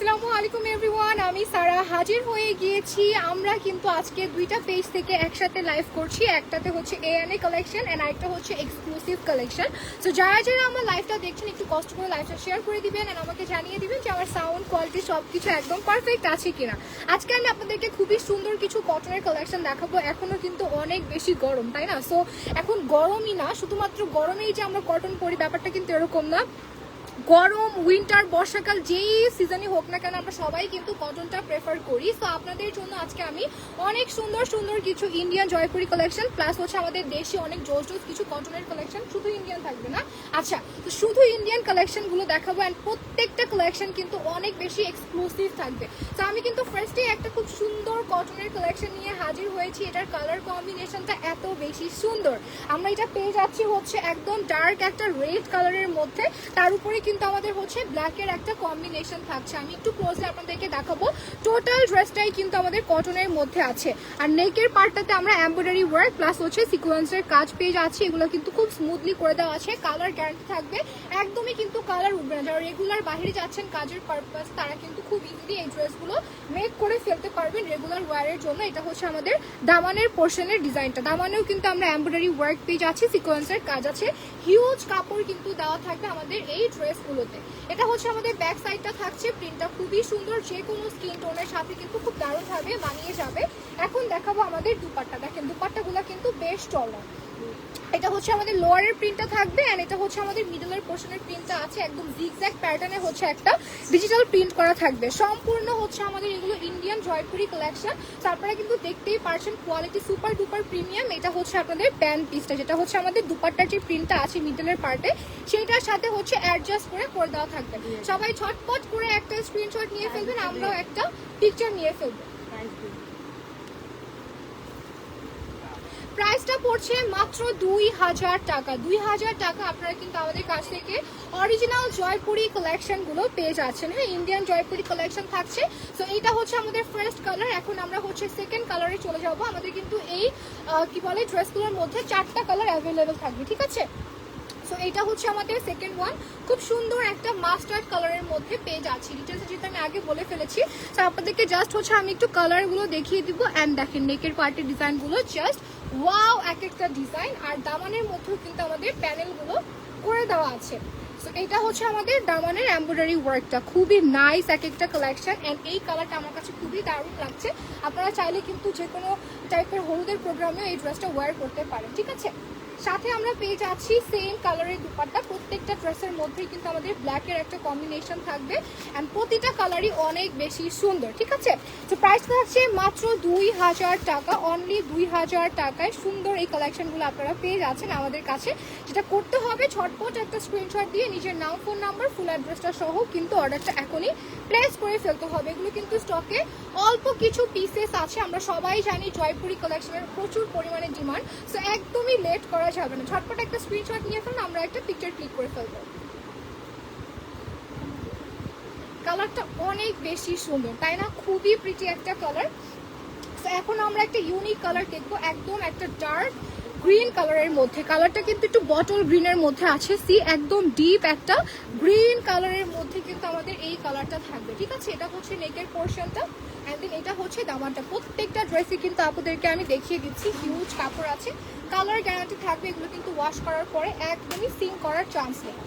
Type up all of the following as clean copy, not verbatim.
আসসালামু আলাইকুম এভরিওয়ান, আমি সারা হাজির হয়ে গিয়েছি। আমরা কিন্তু আজকে দুইটা পেজ থেকে একসাথে লাইভ করছি। একটাতে হচ্ছে এএনএ কালেকশন এন্ড আরেকটা হচ্ছে এক্সক্লুসিভ কালেকশন। সো যারা যারা আমার লাইভটা দেখছেন একটু কষ্ট করে লাইভটা শেয়ার করে দিবেন এন্ড আমাকে জানিয়ে দিবেন যে আমার সাউন্ড কোয়ালিটি সবকিছু একদম পারফেক্ট আছে কিনা। আজকে আমি আপনাদেরকে খুবই সুন্দর কিছু কটনের কালেকশন দেখাবো। এখনো কিন্তু অনেক বেশি গরম, তাই না? সো এখন গরমই না, শুধুমাত্র গরমেই যে আমরা কটন পরি ব্যাপারটা কিন্তু এরকম না। গরম, উইন্টার, বর্ষাকাল যেই সিজনই হোক না কেন আমরা সবাই কিন্তু কটনটা প্রেফার করি। সো আপনাদের জন্য আজকে আমি অনেক সুন্দর সুন্দর কিছু ইন্ডিয়ান জয়পুরি কালেকশন প্লাস হচ্ছে আমাদের দেশি অনেক জোস জোস কিছু কটনের কালেকশন, শুধু ইন্ডিয়ান থাকবে না। আচ্ছা, তো শুধু ইন্ডিয়ান কালেকশনগুলো দেখাবো অ্যান্ড প্রত্যেকটা কালেকশন কিন্তু অনেক বেশি এক্সক্লুসিভ থাকবে। তো আমি কিন্তু ফার্স্টে একটা খুব সুন্দর কটনের কালেকশন নিয়ে হাজির হয়েছি। এটার কালার কম্বিনেশনটা এত বেশি সুন্দর। আমরা এটা পেয়ে যাচ্ছি হচ্ছে একদম ডার্ক একটা রেড কালারের মধ্যে, তার উপরে কিন্তু আমাদের হচ্ছে ব্ল্যাকের একটা কম্বিনেশন থাকছে। আমি একটু ক্লোজলি আপনাদেরকে দেখাবো। টোটাল ড্রেসটাই কিন্তু আমাদের কটনের মধ্যে আছে। আর নেকের পার্টটাতে আমরা এমব্রয়ডারি ওয়ার্ক প্লাস হচ্ছে সিকোয়েন্সের কাজ পেয়ে যাচ্ছি। এগুলো কিন্তু খুব স্মুথলি করে দেওয়া আছে। কালার গ্যারান্টি থাকবে, একদমই কিন্তু কালার উঠবে না। যারা রেগুলার বাইরে যাচ্ছেন কাজের পারপাস তারা কিন্তু খুব ইজিলি এই ড্রেসগুলো মেক করে ফেলতে পারবেন রেগুলার ওয়ারের জন্য। এটা হচ্ছে আমাদের দামানের পোর্শনের ডিজাইনটা। দামানেও কিন্তু আমরা এমব্রয়ডারি ওয়ার্ক পেয়ে যাচ্ছি, সিকোয়েন্সের কাজ আছে। হিউজ কাপড় কিন্তু দেওয়া থাকবে আমাদের এই ড্রেসগুলোতে। এটা হচ্ছে আমাদের ব্যাক সাইডটা থাকছে। প্রিন্টটা খুবই সুন্দর, যে কোনো স্কিন টোনের সাথে কিন্তু খুব দারুণভাবে মানিয়ে যাবে। এখন দেখাবো আমাদের দুপাট্টা। দেখেন দুপাট্টাগুলো কিন্তু বেশ চওড়া। এটা হচ্ছে আমাদের লোয়ারের প্রিন্টটা থাকবে এন্ড এটা হচ্ছে আমাদের মিডলের পোর্শনের প্রিন্টটা আছে। একদম জিগজ্যাগ প্যাটার্নে হচ্ছে একটা ডিজিটাল প্রিন্ট করা থাকবে। সম্পূর্ণ হচ্ছে আমাদের এগুলো ইন্ডিয়ান জয়পুরি কালেকশন। তো আপনারা কিন্তু দেখতেই পারছেন কোয়ালিটি সুপার ডুপার প্রিমিয়াম। এটা হচ্ছে আপনাদের প্যান্ট পিসটা, যেটা হচ্ছে আমাদের দুপাট্টার যে প্রিন্টটা আছে মিডলের পার্টে সেইটার সাথে হচ্ছে অ্যাডজাস্ট করে দেওয়া থাকবে। সবাই ছটপট করে একটা স্ক্রিনশট নিয়ে ফেলবেন, আমরাও একটা পিকচার নিয়ে ফেলবো। প্রাইসটা পড়ছে মাত্র 2000 টাকা। 2000 টাকা আপনারা কিন্তু আমাদের কাছ থেকে অরিজিনাল জয়পুরি কালেকশনগুলো পেয়ে যাচ্ছেন। হ্যাঁ, ইন্ডিয়ান জয়পুরি কালেকশন থাকছে। সো এইটা হচ্ছে আমাদের ফার্স্ট কালার। এখন আমরা হচ্ছে সেকেন্ড কালারে চলে যাব। আমাদের কিন্তু এই কি বলে ড্রেসগুলোর মধ্যে 4টা কালার অ্যাভেলেবেল থাকবে, ঠিক আছে? সো এটা হচ্ছে আমাদের সেকেন্ড ওয়ান। খুব সুন্দর একটা মাস্টার্ড কালারের মধ্যে পেয়ে যাচ্ছি। ডিটেলসে যেটা আমি আগে বলে ফেলেছি, তো আপনাদেরকে জাস্ট হচ্ছে আমি একটু কালারগুলো দেখিয়ে দিব। অ্যান্ড দেখেন নেকের পার্টের ডিজাইনগুলো জাস্ট ওয়াও, এক একটা ডিজাইন। আর দামানের মধ্যেও কিন্তু আমাদের প্যানেলগুলো করে দেওয়া আছে। সো এটা হচ্ছে আমাদের দামানের এমব্রয়ডারি ওয়ার্কটা, খুবই নাইস এক একটা কালেকশন। অ্যান্ড এই কালারটা আমার কাছে খুবই দারুণ লাগছে। আপনারা চাইলে কিন্তু যে কোনো টাইপের হলুদের প্রোগ্রামেও এই ড্রেসটা ওয়্যার করতে পারেন, ঠিক আছে? সাথে আমরা পেয়ে যাচ্ছি সেম কালারের দুপাট্টা। প্রত্যেকটা ড্রেসের মধ্যেই কিন্তু আমাদের ব্ল্যাকের একটা কম্বিনেশন থাকবে অ্যান্ড প্রতিটা কালারই অনেক বেশি সুন্দর, ঠিক আছে? তো প্রাইসটা হচ্ছে মাত্র 2000 টাকা। অনলি 2000 টাকায় সুন্দর এই কালেকশনগুলো আপনারা পেয়ে যাচ্ছেন আমাদের কাছে। যেটা করতে হবে, ঝটপট একটা স্ক্রিনশট দিয়ে নিজের নাম, ফোন নাম্বার, ফুল অ্যাড্রেসটা সহ কিন্তু অর্ডারটা এখনই প্লেস করে ফেলতে হবে। এগুলো কিন্তু স্টকে অল্প কিছু পিসেস আছে। আমরা সবাই জানি জয়পুরি কালেকশনের প্রচুর পরিমাণে ডিমান্ড। সো একদমই লেট করা যাবে না, ঝটপট একটা স্ক্রিনশট নিয়ে ফেলুন, আমরা একটা পিকচার ক্লিক করে ফেলবো। কালারটা অনেক বেশি সুন্দর, তাই না? খুবই প্রিটি একটা কালার। তো এখন আমরা একটা ইউনিক কালার দেখবো, একদম একটা ডার্ক গ্রিন কালারের মধ্যে। কালারটা কিন্তু একটু বটল গ্রিনের মধ্যে আছে। সি একদম ডিপ একটা গ্রিন কালারের মধ্যে কিন্তু আমাদের এই কালারটা থাকবে, ঠিক আছে? এটা হচ্ছে নেকের পোর্শনটা অ্যান্ড দেন এটা হচ্ছে দামানটা। প্রত্যেকটা ড্রেসে কিন্তু আপনাদেরকে আমি দেখিয়ে দিচ্ছি হিউজ কাপড় আছে, কালার গ্যারান্টি থাকবে। এগুলো কিন্তু ওয়াশ করার পরে একদমই সিঙ্ক করার চান্স নেই।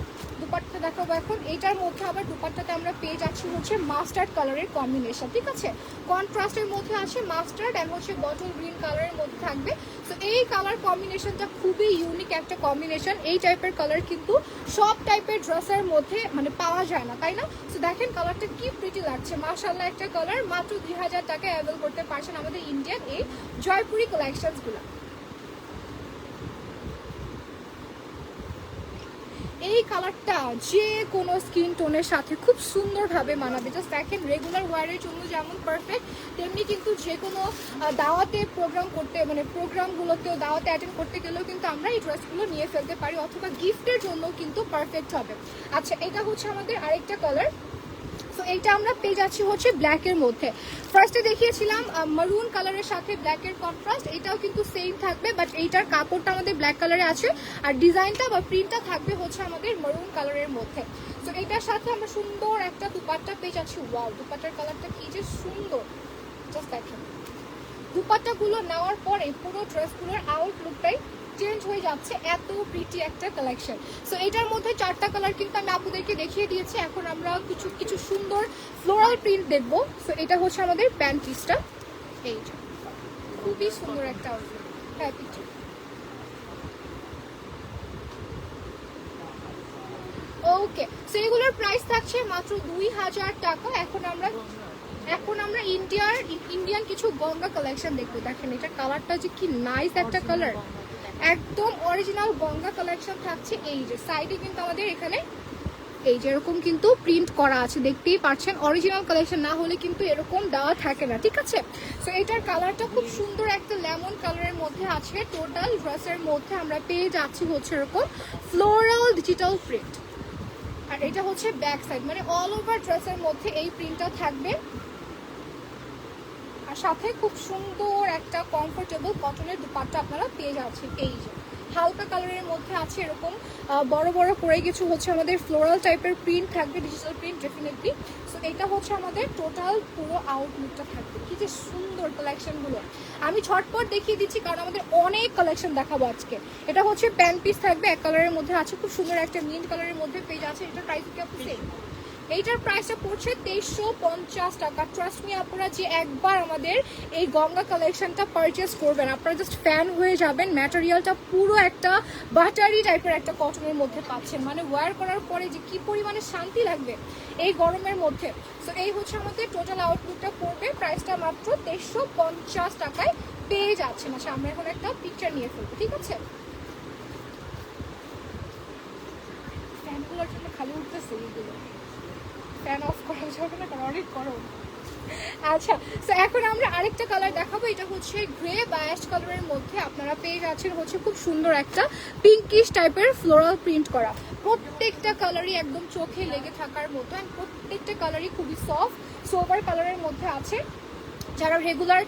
দুপাট্টা দেখাবো এখন। এইটার মধ্যে আবার দুপাট্টাতে আমরা পেয়ে যাচ্ছি হচ্ছে মাস্টার্ড কালারের কম্বিনেশন, ঠিক আছে? কন্ট্রাস্টের মধ্যে আছে মাস্টার্ড অ্যান্ড হচ্ছে বটল গ্রিন কালারের মধ্যে থাকবে। তো এই কালার কম্বিনেশনটা খুবই ইউনিক একটা কম্বিনেশন। এই টাইপের কালার কিন্তু সব টাইপের ড্রেসের মধ্যে মানে পাওয়া যায় না, তাই না? তো দেখেন কালারটা কি প্রিটি লাগছে, মাশাআল্লাহ একটা কালার। মাত্র 2000 টাকায় অ্যাভেল করতে পারছেন আমাদের ইন্ডিয়ান এই জয়পুরি কালেকশনসগুলো। এই কালারটা যে কোনো স্কিন টোনের সাথে খুব সুন্দরভাবে মানাবে। জাস্ট দেখেন রেগুলার ওয়ারের জন্য যেমন পারফেক্ট, তেমনি কিন্তু যে কোনো দাওয়াতে প্রোগ্রাম করতে মানে প্রোগ্রামগুলোতেও দাওয়াতে অ্যাটেন্ড করতে গেলেও কিন্তু আমরা এই ড্রেসগুলো নিয়ে ফেলতে পারি, অথবা গিফটের জন্য কিন্তু পারফেক্ট হবে। আচ্ছা, এটা হচ্ছে আমাদের আরেকটা কালার। সো এইটা আমরা পেয়ে যাচ্ছি হচ্ছে ব্ল্যাকের মধ্যে। ফার্স্টে দেখিয়েছিলাম মারুন কালারের সাথে ব্ল্যাকের কন্ট্রাস্ট, এটাও কিন্তু সেম থাকবে, বাট এইটার কাপড়টা আমাদের ব্ল্যাক কালারে আছে আর ডিজাইনটা বা প্রিন্টটা থাকবে হচ্ছে আমাদের মারুন কালারের মধ্যে। সো এইটার সাথে আমরা সুন্দর একটা দুপাট্টা পেয়ে যাচ্ছি। ওয়াও, দুপাট্টার কালারটা কি যে সুন্দর, জাস্ট দেখেন। দুপাট্টাগুলো নেওয়ার পরে পুরো ড্রেসগুলোর আউটলুকটাই চেঞ্জ হয়ে যাচ্ছে, এত প্রিটি একটা কালেকশন। সো এটার মধ্যে 4টা কালার কিন্তু আমি আপনাদেরকে দেখিয়ে দিয়েছি। এখন আমরা কিছু কিছু সুন্দর ফ্লোরাল প্রিন্ট দেখবো। সো এটা হচ্ছে আমাদের প্যান্ট পিসটা, এই যে খুবই সুন্দর একটা আউটফিট। হ্যাঁ পিকচার, ওকে। সো এগুলোর প্রাইস থাকছে মাত্র 2000 টাকা। এখন আমরা ইন্ডিয়ান কিছু গঙ্গা কালেকশন দেখবো। দেখেন এটা কালারটা যে কি নাইস একটা কালার, একদম অরিজিনাল গঙ্গা কালেকশন থাকছে। এই যে সাইডে কিন্তু আমাদের এখানে এই যে এরকম কিন্তু প্রিন্ট করা আছে, দেখতেই পাচ্ছেন। অরিজিনাল কালেকশন না হলে কিন্তু এরকম দেওয়া থাকে না, ঠিক আছে। সো এটার কালারটা খুব সুন্দর একটা লেমন কালারের মধ্যে আছে। টোটাল ড্রেসের মধ্যে আমরা পেয়ে যাচ্ছি হচ্ছে এরকম ফ্লোরাল ডিজিটাল প্রিন্ট, আর এটা হচ্ছে ব্যাক সাইড, মানে অল ওভার ড্রেসের মধ্যে এই প্রিন্টটা থাকবে। আর সাথে খুব সুন্দর একটা কমফোর্টেবল কটনের দুপাট্টা আপনারা পেয়ে যাচ্ছেন। এই যে হালকা কালারের মধ্যে আছে এরকম বড় বড় করে কিছু হচ্ছে আমাদের ফ্লোরাল টাইপের প্রিন্ট থাকবে, ডিজিটাল প্রিন্ট ডেফিনেটলি। সো এটা হচ্ছে আমাদের টোটাল পুরো আউটলুকটা থাকবে। কি যে সুন্দর কালেকশনগুলো, আমি ঝটপট দেখিয়ে দিচ্ছি কারণ আমাদের অনেক কালেকশন দেখাবো আজকে। এটা হচ্ছে প্যান্ট পিস থাকবে, এক কালারের মধ্যে আছে, খুব সুন্দর একটা মিন্ট কালারের মধ্যে পেয়ে যাচ্ছে। এটা প্রাইস কি আপনি সেম, এইটার প্রাইসটা পড়ছে 2350 টাকা। ট্রাস্ট মি আপনারা যে একবার আমাদের এই গঙ্গা কালেকশনটা পারচেস করবেন আপনারা জাস্ট ফ্যান হয়ে যাবেন। ম্যাটেরিয়ালটা পুরো একটা বাটারি টাইপের একটা কটনের মধ্যে পাচ্ছেন, মানে ওয়্যার করার পরে যে কি পরিমাণে শান্তি লাগবে এই গরমের মধ্যে। সো এই হচ্ছে আমাদের টোটাল আউটলুকটা পড়বে, প্রাইসটা মাত্র 2350 টাকায় পেয়ে যাচ্ছেন। আচ্ছা আমরা এখন একটা পিকচার নিয়ে ফেলবো, ঠিক আছে। ফ্যানগুলোর জন্য খালি উঠতেছে, এইগুলো ফ্যান অফ করা যাবে না কারণ অনেক গরম। আচ্ছা, তো এখন আমরা আরেকটা কালার দেখাবো। এটা হচ্ছে গ্রে বা অ্যাশ কালারের মধ্যে আপনারা পেয়ে যাচ্ছেন হচ্ছে খুব সুন্দর একটা পিঙ্কিশ টাইপের ফ্লোরাল প্রিন্ট করা। প্রত্যেকটা কালারই একদম চোখে লেগে থাকার মতো, অ্যান্ড প্রত্যেকটা কালারই খুবই সফট সোবার কালারের মধ্যে আছে। যারা রেগুলার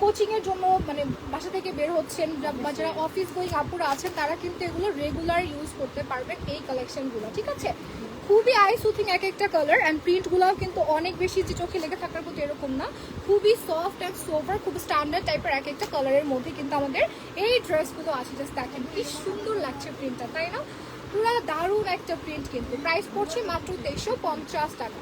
কোচিংয়ের জন্য মানে বাসা থেকে বের হচ্ছেন বা যারা অফিস গোয়িং আপুরা আছেন তারা কিন্তু এগুলো রেগুলার ইউজ করতে পারবেন এই কালেকশনগুলো, ঠিক আছে। খুবই আই সুথিং এক একটা কালার, অ্যান্ড প্রিন্টগুলোও কিন্তু অনেক বেশি যে চোখে লেগে থাকার মতো এরকম না, খুবই সফট অ্যান্ড সোভার, খুব স্ট্যান্ডার্ড টাইপের এক একটা কালারের মধ্যে কিন্তু আমাদের এই ড্রেসগুলো আছে। জাস্ট দেখেন কি সুন্দর লাগছে প্রিন্টটা, তাই না? পুরো দারুণ একটা প্রিন্ট। কিন্তু প্রাইস পড়ছে মাত্র 2350 টাকা।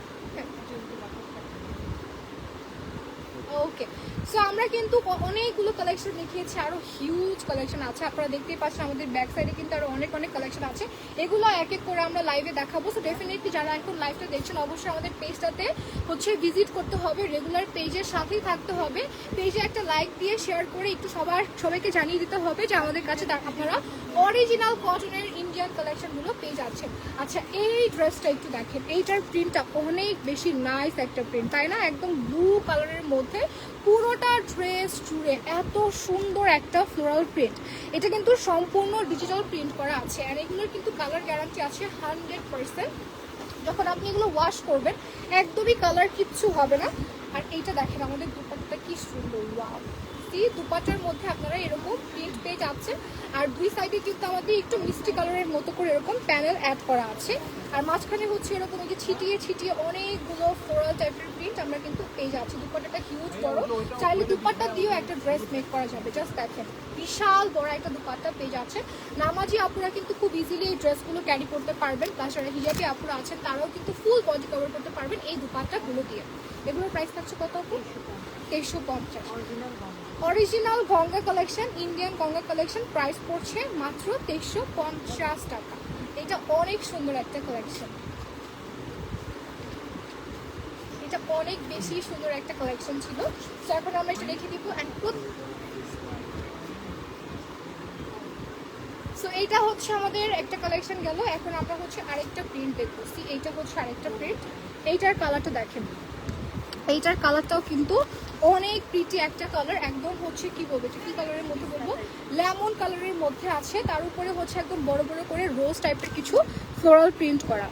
ওকে, সো আমরা কিন্তু অনেকগুলো কালেকশন দেখিয়েছি, আরো হিউজ কালেকশন আছে। আপনারা দেখতেই পাচ্ছেন আমাদের ব্যাক সাইডে কিন্তু আরো অনেক অনেক কালেকশন আছে, এগুলো এক এক করে আমরা লাইভে দেখাবো। সো ডেফিনেটলি যারা এখন লাইভটা দেখছেন অবশ্যই আমাদের পেজটাতে হচ্ছে ভিজিট করতে হবে, রেগুলার পেজের সাথেই থাকতে হবে। পেজে একটা লাইক দিয়ে শেয়ার করে একটু সবাইকে জানিয়ে দিতে হবে যে আমাদের কাছে আপনারা অরিজিনাল কটনের ইন্ডিয়ান কালেকশনগুলো পেয়ে যাচ্ছেন। আচ্ছা এই ড্রেসটা একটু দেখেন, এইটার প্রিন্টটা অনেক বেশি নাইস একটা প্রিন্ট, তাই না? একদম ব্লু কালারের মধ্যে পুরোটা ড্রেস জুড়ে এত সুন্দর একটা ফ্লোরাল প্রিন্ট। এটা কিন্তু সম্পূর্ণ ডিজিটাল প্রিন্ট করা আছে, আর এগুলোর কিন্তু কালার গ্যারান্টি আছে 100%। যখন আপনি এগুলো ওয়াশ করবেন একদমই কালার কিচ্ছু হবে না। আর এইটা দেখেন আমাদের দুপাট্টা কি সুন্দর, ওয়াও। দুপাটার মধ্যে আপনারা এরকম প্রিন্ট পেয়ে যাচ্ছেন, আর দুই সাইডে কিন্তু আমাদের একটু মিষ্টি কালারের মতো করে এরকম প্যানেল অ্যাড করা আছে, আর মাঝখানে হচ্ছে এরকম এই যে ছিটিয়ে ছিটিয়ে অনেকগুলো ফ্লোরাল টাইপের প্রিন্ট আমরা কিন্তু পেয়ে যাচ্ছি। দুপাট্টাটা হিউজ বড়, চাইলে দুপাট্টা দিয়েও একটা ড্রেস মেক করা যাবে। জাস্ট দেখেন বিশাল বড় একটা দুপাট্টা পেয়ে যাচ্ছে। নামাজি আপুরা কিন্তু খুব ইজিলি এই ড্রেসগুলো ক্যারি করতে পারবেন, প্লাস যারা হিজাবি আপুরা আছেন তারাও কিন্তু ফুল বডি কভার করতে পারবেন এই দুপাট্টাগুলো দিয়ে। এগুলোর প্রাইস থাকছে কত? 2350। Original Ganga collection, Indian Ganga collection, price পড়ছে মাত্র 2350 টাকা। এটা অনেক সুন্দর একটা কালেকশন, এটা অনেক বেশি সুন্দর একটা কালেকশন ছিল। তো এখন আমরা এটা রেখে দিব। সো এইটা হচ্ছে আমাদের একটা কালেকশন গেল। এখন আমরা হচ্ছে আরেকটা প্রিন্ট দেখবো। এইটা হচ্ছে আরেকটা প্রিন্ট, এইটার কালারটা দেখেন, এইটার কালারটাও কিন্তু অনেক প্রিটি একটা কালার, একদম হচ্ছে কি বলবো কি কালারের মধ্যে বলবো, লেমন কালারের মধ্যে আছে, তার উপরে হচ্ছে একদম বড় বড় করে রোজ টাইপের কিছু ফ্লোরাল প্রিন্ট করা।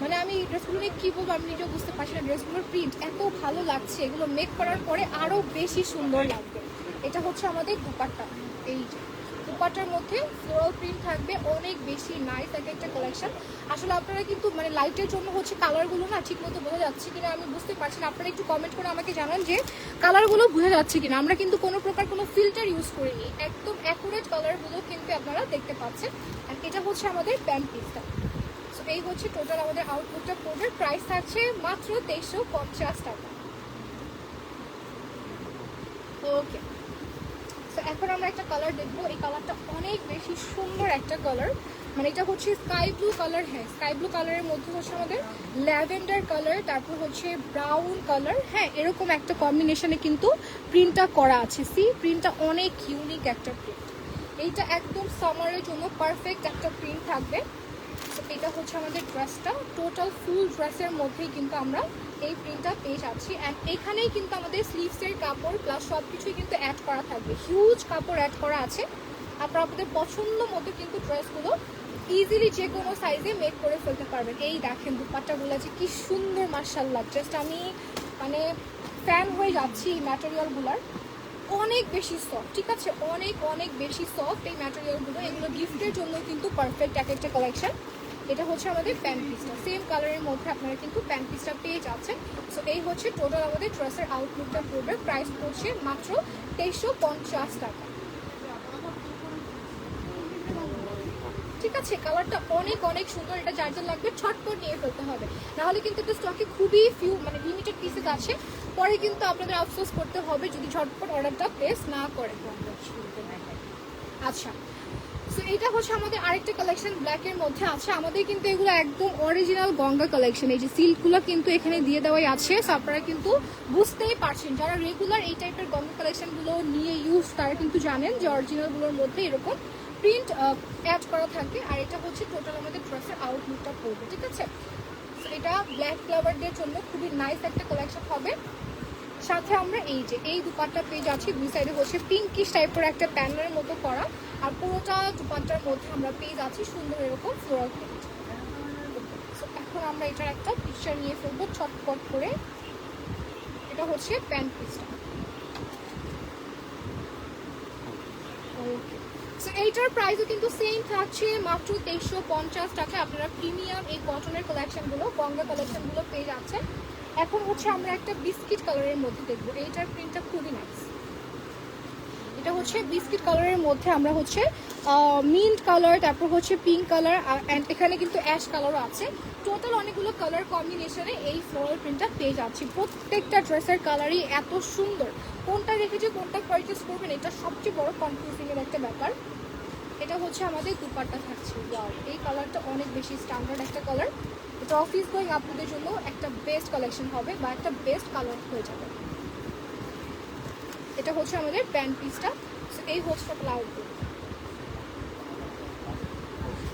মানে আমি ড্রেসগুলো নিয়ে কী বলবো আমি নিজেও বুঝতে পারছি না। ড্রেসগুলোর প্রিন্ট এত ভালো লাগছে, এগুলো মেক করার পরে আরও বেশি সুন্দর লাগবে। এটা হচ্ছে আমাদের দুপাট্টা, এই যে দুপাট্টার মধ্যে ফ্লোরাল প্রিন্ট থাকবে, অনেক বেশি নাইস একটা কালেকশন। আসলে আপনারা কিন্তু মানে লাইটের জন্য হচ্ছে কালারগুলো না ঠিক মতো বোঝা যাচ্ছে কিনা আমি বুঝতে পারছি না। আপনারা একটু কমেন্ট করে আমাকে জানান যে কালারগুলো বোঝা যাচ্ছে কিনা। আমরা কিন্তু কোনো প্রকার কোনো ফিল্টার ইউজ করিনি, একদম অ্যাকুরেট কালারগুলো কিন্তু আপনারা দেখতে পাচ্ছেন। আর এটা হচ্ছে আমাদের প্যান্ট পিসটা। সো এই হচ্ছে টোটাল আমাদের আউটপুটটা পড়বে। প্রাইস থাকছে মাত্র 2350 টাকা। ওকে, তো এখন আমরা একটা কালার দেখবো। এই কালারটা অনেক বেশি সুন্দর একটা কালার, মানে এটা হচ্ছে স্কাই ব্লু কালার। হ্যাঁ, স্কাই ব্লু কালারের মধ্যে হচ্ছে আমাদের ল্যাভেন্ডার কালার, তারপর হচ্ছে ব্রাউন কালার। হ্যাঁ, এরকম একটা কম্বিনেশনে কিন্তু প্রিন্টটা করা আছে। সি, প্রিন্টটা অনেক ইউনিক একটা প্রিন্ট। এইটা একদম সামারের জন্য পারফেক্ট একটা প্রিন্ট থাকবে। তো এটা হচ্ছে আমাদের ড্রেসটা, টোটাল ফুল ড্রেসের মধ্যেই কিন্তু আমরা এই প্রিন্টটা পেয়ে যাচ্ছি। অ্যান্ড এখানেই কিন্তু আমাদের স্লিভসের কাপড় প্লাস সব কিছুই কিন্তু অ্যাড করা থাকবে, হিউজ কাপড় অ্যাড করা আছে। আপনারা আপনাদের পছন্দ মতো কিন্তু ড্রেসগুলো ইজিলি যে কোনো সাইজে মেক করে ফেলতে পারবেন। এই দেখেন দুপাট্টাগুলো যে কি সুন্দর, মাশাআল্লাহ। জাস্ট আমি মানে ফ্যান হয়ে যাচ্ছি এই ম্যাটেরিয়ালগুলোর, অনেক বেশি সফট। ঠিক আছে, অনেক অনেক বেশি সফট এই ম্যাটেরিয়ালগুলো। এগুলো গিফটের জন্য কিন্তু পারফেক্ট একটা কালেকশন। এটা হচ্ছে আমাদের প্যান্ট পিসটা, সেম কালারের মধ্যে আপনারা কিন্তু প্যান্ট পিসটা পেয়ে যাচ্ছেন। সো এই হচ্ছে টোটাল আমাদের ড্রেসের আউটলুকটা পড়বে। প্রাইস পড়ছে মাত্র 2350 টাকা। ঠিক আছে, কালারটা অনেক অনেক সুন্দর। এটা যার যার লাগবে ছটপট নিয়ে ফেলতে হবে, নাহলে কিন্তু এটা স্টকে খুবই ফিউ মানে লিমিটেড পিসেস আছে। পরে কিন্তু আপনাদের আফসোস করতে হবে যদি ঝটপট অর্ডারটা প্লেস না করে। আচ্ছা, সো এটা হচ্ছে আমাদের আরেকটা কালেকশন ব্ল্যাকের মধ্যে আছে। আমাদের কিন্তু এগুলো একদম অরিজিনাল গঙ্গা কালেকশন। এই যে সিল্কগুলো কিন্তু এখানে দিয়ে দেওয়াই আছে। সো আপনারা কিন্তু বুঝতেই পারছেন, যারা রেগুলার এই টাইপের গঙ্গা কালেকশনগুলো নিয়ে ইউজ তারা কিন্তু জানেন যে অরিজিনালগুলোর মধ্যে এরকম প্রিন্ট অ্যাড করা থাকবে। আর এটা হচ্ছে টোটাল আমাদের ড্রেসের আউটলুকটা পড়বে। ঠিক আছে, সো এটা ব্ল্যাক ফ্লাওয়ারদের জন্য খুবই নাইস একটা কালেকশন হবে। সাথে আমরা এই যে এই দুপাট্টা পেয়ে যাচ্ছি, দুই সাইডে হচ্ছে পিঙ্কিশ টাইপের একটা প্যানেলের মতো করা। আর পুরোটা দুপাট্টার মধ্যে আমরা পেয়ে যাচ্ছি সুন্দর এরকম ফ্লোরাল প্রিন্ট। সো এখন আমরা এটার একটা পিকচার নিয়ে ফেলবো ছটপট করে। এটা হচ্ছে প্যান্ট পিসটা। ওকে, সো এইটার প্রাইসও কিন্তু সেম থাকছে মাত্র 2350 টাকা। আপনারা প্রিমিয়াম এই কটনের কালেকশনগুলো, গঙ্গা কালেকশনগুলো পেয়ে যাচ্ছেন। এখন হচ্ছে আমরা একটা বিস্কিট কালারের মধ্যে দেখবো। এইটার প্রিন্টটা খুবই নাইস। এটা হচ্ছে বিস্কিট কালারের মধ্যে আমরা হচ্ছে মিন্ট কালার, তারপর হচ্ছে পিঙ্ক কালার, অ্যান্ড এখানে কিন্তু অ্যাশ কালারও আছে। টোটাল অনেকগুলো কালার কম্বিনেশনে এই ফ্লোরাল প্রিন্টটা পেয়ে যাচ্ছি। প্রত্যেকটা ড্রেসের কালারই এত সুন্দর, কোনটা রেখে যে কোনটা পারচেস করবেন এটা সবচেয়ে বড় কনফিউজিংয়ের একটা ব্যাপার। এটা হচ্ছে আমাদের দুপাট্টা থাকছে। ওয়াও, এই কালারটা অনেক বেশি স্ট্যান্ডার্ড একটা কালার। এটা অফিস গোয়িং আপনাদের জন্য একটা বেস্ট কালেকশন হবে বা একটা বেস্ট কালার হয়ে যাবে। এটা হচ্ছে আমাদের প্যান্ট পিসটা। এই হচ্ছে আউটলুক।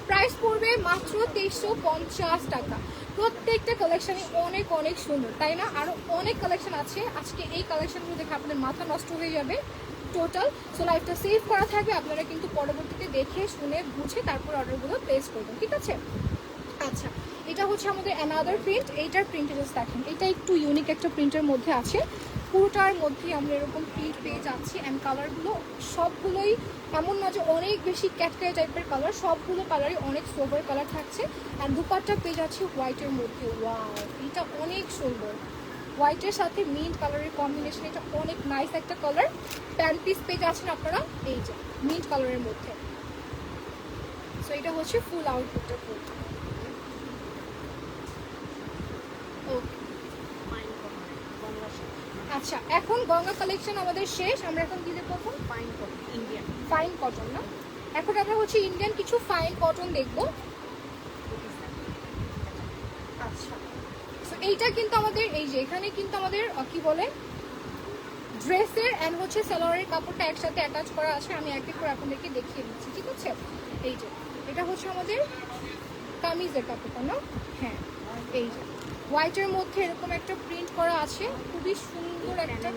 প্রাইস পড়বে মাত্র 2350 টাকা। প্রত্যেকটা কালেকশনই অনেক অনেক সুন্দর, তাই না? আরও অনেক কালেকশন আছে। আজকে এই কালেকশনগুলো দেখে আপনাদের মাথা নষ্ট হয়ে যাবে টোটাল। সো লাইফটা সেভ করা থাকবে, আপনারা কিন্তু পরবর্তীতে দেখে শুনে বুঝে তারপর অর্ডারগুলো প্লেস করবেন। ঠিক আছে, আচ্ছা এটা হচ্ছে আমাদের অ্যানাদার প্রিন্ট। এইটার প্রিন্টে জাস্ট দেখেন, এটা একটু ইউনিক একটা প্রিন্টের মধ্যে আছে। পুরোটার মধ্যেই আমরা এরকম প্রিন্ট পেয়ে যাচ্ছি। অ্যান্ড কালারগুলো সবগুলোই এমন না যে অনেক বেশি ক্যাটকাই টাইপের কালার, সবগুলো কালারই অনেক সোবার কালার থাকছে। অ্যান্ড দুপাট্টা পেয়ে যাচ্ছি হোয়াইটের মধ্যে। ওয়াও, এটা অনেক সুন্দর, হোয়াইটের সাথে মিন্ট কালারের কম্বিনেশন। এটা অনেক নাইস একটা কালার। প্যান্ট পিস পেয়ে যাচ্ছেন আপনারা এই যে মিন্ট কালারের মধ্যে। সো এটা হচ্ছে ফুল আউটপুটটা ফুল। আচ্ছা, এখন গঙ্গা কালেকশন আমাদের শেষ। আমরা এখন কি দেখবো? Fine cotton, Indian fine cotton না, এখন আমরা হচ্ছে ইন্ডিয়ান কিছু ফাইন কটন দেখবো। আচ্ছা, তো এইটা কিন্তু আমাদের এই যে এখানে কিন্তু আমাদের কি বলে ড্রেসের অ্যান্ড হচ্ছে সালোয়ারের কাপড়টা একসাথে অ্যাটাচ করা আছে। আমি এক এক করে আপনাদেরকে দেখিয়ে দিচ্ছি। ঠিক আছে, এই যে এটা হচ্ছে আমাদের কামিজের কাপড়টা না। হ্যাঁ, এই যে হোয়াইটের মধ্যে এরকম একটা প্রিন্ট করা আছে, খুবই সুন্দর একটা।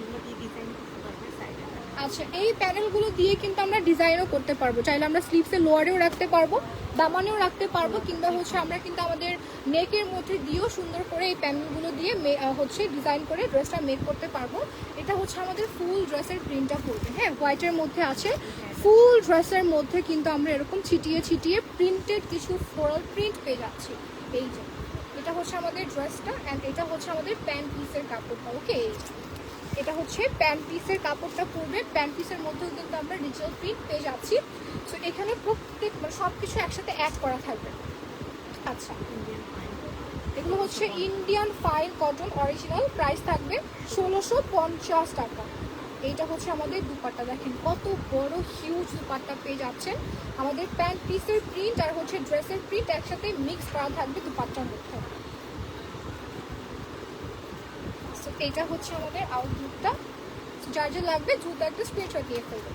আচ্ছা, এই প্যানেলগুলো দিয়ে কিন্তু আমরা ডিজাইনও করতে পারবো, চাইলে আমরা স্লিভসে লোয়ারেও রাখতে পারবো, দামানেও রাখতে পারবো, কিংবা হচ্ছে আমরা কিন্তু আমাদের নেকের মধ্যে দিয়েও সুন্দর করে এই প্যানেলগুলো দিয়ে হচ্ছে ডিজাইন করে ড্রেসটা মেক করতে পারবো। এটা হচ্ছে আমাদের ফুল ড্রেসের প্রিন্টটা পড়বে, হ্যাঁ হোয়াইটের মধ্যে আছে। ফুল ড্রেসের মধ্যে কিন্তু আমরা এরকম ছিটিয়ে ছিটিয়ে প্রিন্টেড কিছু ফ্লোরাল প্রিন্ট পেয়ে যাচ্ছি। এই যে এটা হচ্ছে আমাদের ড্রেসটা, অ্যান্ড এটা হচ্ছে আমাদের প্যান্ট পিসের কাপড়টা। ওকে, এটা হচ্ছে প্যান্ট পিসের কাপড়টা পরবে, প্যান্ট পিসের মধ্যেও কিন্তু আমরা ডিজিটাল প্রিন্ট পেয়ে যাচ্ছি। সো এখানে প্রত্যেক সব কিছু একসাথে অ্যাড করা থাকবে। আচ্ছা, এগুলো হচ্ছে Indian fine cotton original, price থাকবে 1650 টাকা। এইটা হচ্ছে আমাদের দুপাট্টা, দেখেন কত বড় হিউজ দুপাট্টা পেয়ে যাচ্ছেন। আমাদের প্যান্ট পিসের প্রিন্ট আর হচ্ছে ড্রেসের প্রিন্ট একসাথে মিক্স করা থাকবে দুপাট্টার মধ্যে। এটা হচ্ছে আমাদের আউটলুকটা, যার যা লাগবে দ্রুত একটা স্ক্রিনশট দিয়ে ফেলবে।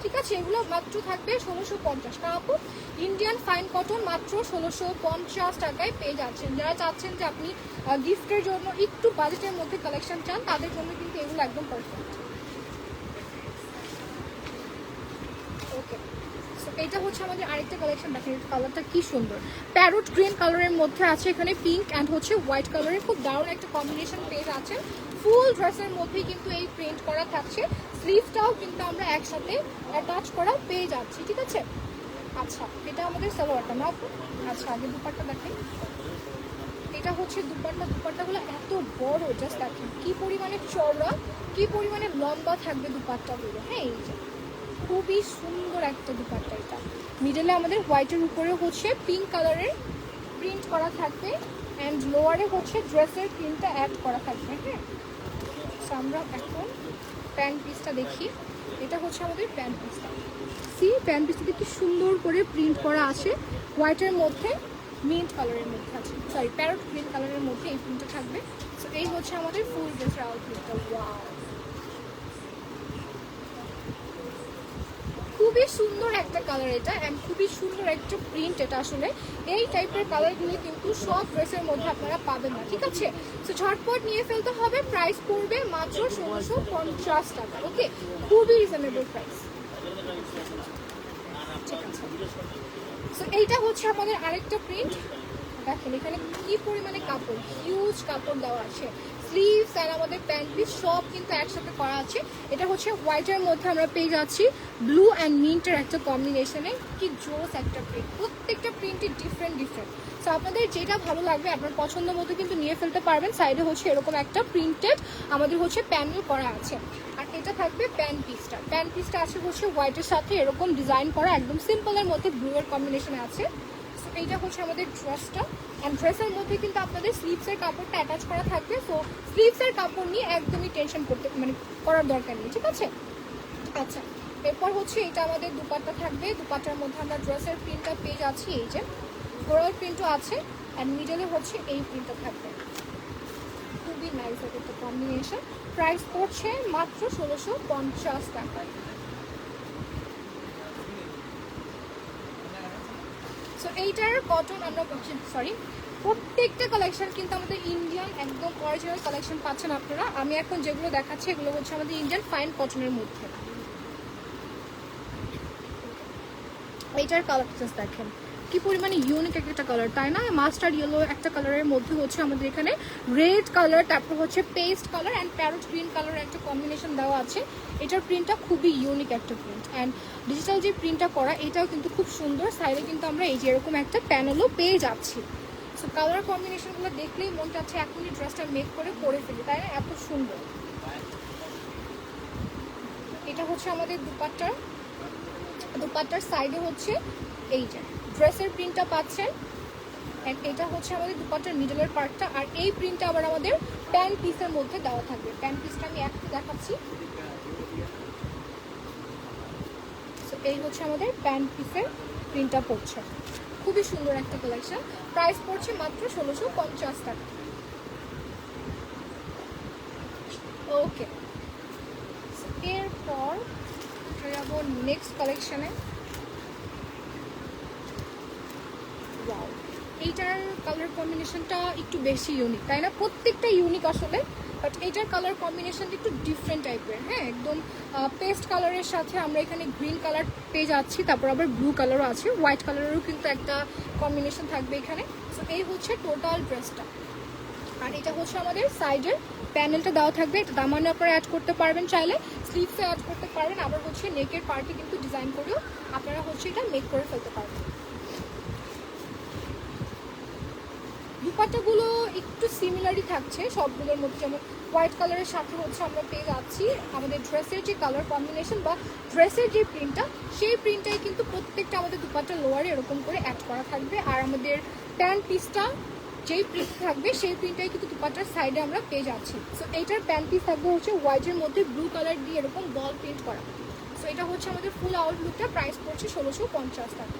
ঠিক আছে, এগুলো মাত্র থাকবে 1650 টাকা। আপু ইন্ডিয়ান ফাইন কটন মাত্র 1650 টাকায় পেয়ে যাচ্ছেন। যারা চাচ্ছেন যে আপনি গিফটের জন্য একটু বাজেটের মধ্যে কালেকশন চান, তাদের জন্য কিন্তু এগুলো একদম পারফেক্ট। ওকে, এটা হচ্ছে আমাদের আরেকটা কালেকশন, দেখেন কালারটা কি সুন্দর, প্যারট গ্রিন কালারের মধ্যে আছে, এখানে পিঙ্ক অ্যান্ড হচ্ছে হোয়াইট কালারের খুব দারুণ একটা কম্বিনেশন পেয়ে যাচ্ছেন। ফুল ড্রেসের মধ্যেই কিন্তু এই প্রিন্ট করা থাকছে, স্লিভটাও কিন্তু আমরা একসাথে অ্যাটাচ করা পেয়ে যাচ্ছি। ঠিক আছে, আচ্ছা এটা আমাদের সালোয়ারটা না। আচ্ছা আগে দুপাট্টা দেখেন, এটা হচ্ছে দুপাট্টা, দুপাট্টাগুলো এত বড়, জাস্ট দেখেন কি পরিমাণে চওড়া, কি পরিমাণে লম্বা থাকবে দুপাট্টাগুলো। হ্যাঁ, এই যে খুবই সুন্দর একটা দুপাট্টা। এটা মিডলে আমাদের হোয়াইটের উপরে হচ্ছে পিঙ্ক কালারের প্রিন্ট করা থাকবে, অ্যান্ড লোয়ারে হচ্ছে ড্রেসের প্রিন্টটা অ্যাড করা থাকবে। হ্যাঁ, আমরা এখন প্যান্ট পিসটা দেখি। এটা হচ্ছে আমাদের প্যান্ট পিসটা, প্যান্ট পিসটাতে কি সুন্দর করে প্রিন্ট করা আছে, হোয়াইটের মধ্যে মিন্ট কালারের মধ্যে আছে, সরি প্যারট গ্রিন কালারের মধ্যে এই প্রিন্টটা থাকবে। সো এই হচ্ছে আমাদের ফুল ড্রেসের আউটলুকটা। ওয়াও, খুবই সুন্দর একটা কালার এটা, অ্যান্ড খুবই সুন্দর একটা প্রিন্ট। এটা আসলে এই টাইপের কালারগুলো কিন্তু সব ড্রেসের মধ্যে আপনারা পাবেন না। ঠিক আছে, সো ঝটপট নিয়ে ফেলতে হবে। প্রাইস পড়বে মাত্র 1650 টাকা। ওকে, খুবই রিজনেবল প্রাইস। ঠিক আছে, সো এইটা হচ্ছে আমাদের আরেকটা প্রিন্ট, দেখেন এখানে কি পরিমাণে কাপড়, হিউজ কাপড় দেওয়া আছে, স্লিভস আর আমাদের প্যান্ট পিস সব কিন্তু একসাথে করা আছে। এটা হচ্ছে হোয়াইটের মধ্যে আমরা পেয়ে যাচ্ছি ব্লু অ্যান্ড মিন্টের একটা কম্বিনেশনে, কি জোস একটা প্রিন্ট, প্রত্যেকটা প্রিন্টই ডিফারেন্ট ডিফারেন্ট। সো আপনাদের যেটা ভালো লাগবে আপনার পছন্দ মতো কিন্তু নিয়ে ফেলতে পারবেন। সাইডে হচ্ছে এরকম একটা প্রিন্টেড আমাদের হচ্ছে প্যানেল করা আছে, আর এটা থাকবে প্যান্ট পিসটা। প্যান্ট পিসটা আছে হচ্ছে হোয়াইটের সাথে এরকম ডিজাইন করা, একদম সিম্পলের মধ্যে ব্লু এর কম্বিনেশনে আছে। এইটা হচ্ছে আমাদের ড্রেসটা, অ্যান্ড ড্রেসের মধ্যে কিন্তু আপনাদের স্লিভসের কাপড়টা অ্যাটাচ করা থাকবে। সো স্লিভসের কাপড় নিয়ে একদমই টেনশন করার দরকার নেই। ঠিক আছে, আচ্ছা এরপর হচ্ছে এটা আমাদের দুপাট্টা থাকবে। দুপাট্টার মধ্যে আমরা ড্রেসের প্রিন্টটা পেয়ে যাচ্ছি, এই যে ফ্লোরাল প্রিন্টও আছে, অ্যান্ড মিডলে হচ্ছে এই প্রিন্টটা থাকবে। খুবই নাইস একটা কম্বিনেশন। প্রাইস পড়ছে মাত্র 1650 টাকায়। সো এইটার কটন আমরা প্রত্যেকটা কালেকশন কিন্তু আমাদের ইন্ডিয়ান একদম অরিজিনাল কালেকশন পাচ্ছেন আপনারা। আমি এখন যেগুলো দেখাচ্ছি এগুলো হচ্ছে আমাদের ইন্ডিয়ান ফাইন কটনের মধ্যে। এইটার কালারটা দেখেন কি পরিমাণে ইউনিক একটা কালার, তাই না? মাস্টার্ড ইয়েলো একটা কালারের মধ্যে হচ্ছে আমাদের এখানে রেড কালার, তারপর হচ্ছে paste colour and parrot green colour একটা কম্বিনেশন দেওয়া আছে। এটার প্রিন্টটা খুবই ইউনিক একটা প্রিন্ট, অ্যান্ড ডিজিটাল যে প্রিন্টটা করা এটাও কিন্তু খুব সুন্দর। সাইডে কিন্তু আমরা এই যে এরকম একটা প্যানেলও পেয়ে যাচ্ছি। সো কালার কম্বিনেশনগুলো দেখলেই মন চাচ্ছে এখনই ড্রেসটা মেক করে পরে ফেলি, তাই না? এত সুন্দর। এটা হচ্ছে আমাদের দুপাট্টার সাইডে হচ্ছে এই যে ড্রেসের প্রিন্টটা পাচ্ছেন, অ্যান্ড এটা হচ্ছে আমাদের দুপাট্টার মিডলের পার্টটা, আর এই প্রিন্টটা আবার আমাদের প্যান্ট পিসের মধ্যে দেওয়া থাকবে। প্যান্ট পিসটা আমি একটু দেখাচ্ছি। সো এই হচ্ছে আমাদের প্যান্ট পিসের প্রিন্টটা পড়ছে, খুবই সুন্দর একটা কালেকশন। প্রাইস পড়ছে মাত্র 1650 টাকা। ওকে, এরপর যাবো নেক্সট কালেকশনে। ওয়াও, এই এইটার কালার কম্বিনেশনটা একটু বেশি ইউনিক, তাই না? প্রত্যেকটা ইউনিক আসলে, বাট এইটার কালার কম্বিনেশনটা একটু ডিফারেন্ট টাইপের। হ্যাঁ, একদম পেস্ট কালারের সাথে আমরা এখানে গ্রিন কালার পেয়ে যাচ্ছি, তারপর আবার ব্লু কালারও আছে, হোয়াইট কালারেরও কিন্তু একটা কম্বিনেশন থাকবে এখানে। সো এই হচ্ছে টোটাল ড্রেসটা। আর এটা হচ্ছে আমাদের সাইডের প্যানেলটা দেওয়া থাকবে, এটা দামানে আপনারা অ্যাড করতে পারবেন, চাইলে স্লিভসে অ্যাড করতে পারবেন, আবার হচ্ছে নেকের পার্টে কিন্তু ডিজাইন করেও আপনারা হচ্ছে এটা মেক করে ফেলতে পারবেন। দুপাট্টাগুলো একটু সিমিলারই থাকছে সবগুলোর মধ্যে, যেমন হোয়াইট কালারের সাথে হচ্ছে আমরা পেয়ে যাচ্ছি আমাদের ড্রেসের যে কালার কম্বিনেশন বা ড্রেসের যে প্রিন্টটা, সেই প্রিন্টটাই কিন্তু প্রত্যেকটা আমাদের দুপাট্টা লোয়ারে এরকম করে অ্যাড করা থাকবে। আর আমাদের প্যান্ট পিসটা যেই প্রিন্ট থাকবে সেই প্রিন্টটাই কিন্তু দুপাট্টার সাইডে আমরা পেয়ে যাচ্ছি। সো এইটার প্যান্ট পিস থাকবে হচ্ছে হোয়াইটের মধ্যে ব্লু কালার দিয়ে এরকম বল প্রিন্ট করা। সো এটা হচ্ছে আমাদের ফুল আউট লুকটা, প্রাইস পড়ছে 1650 টাকা।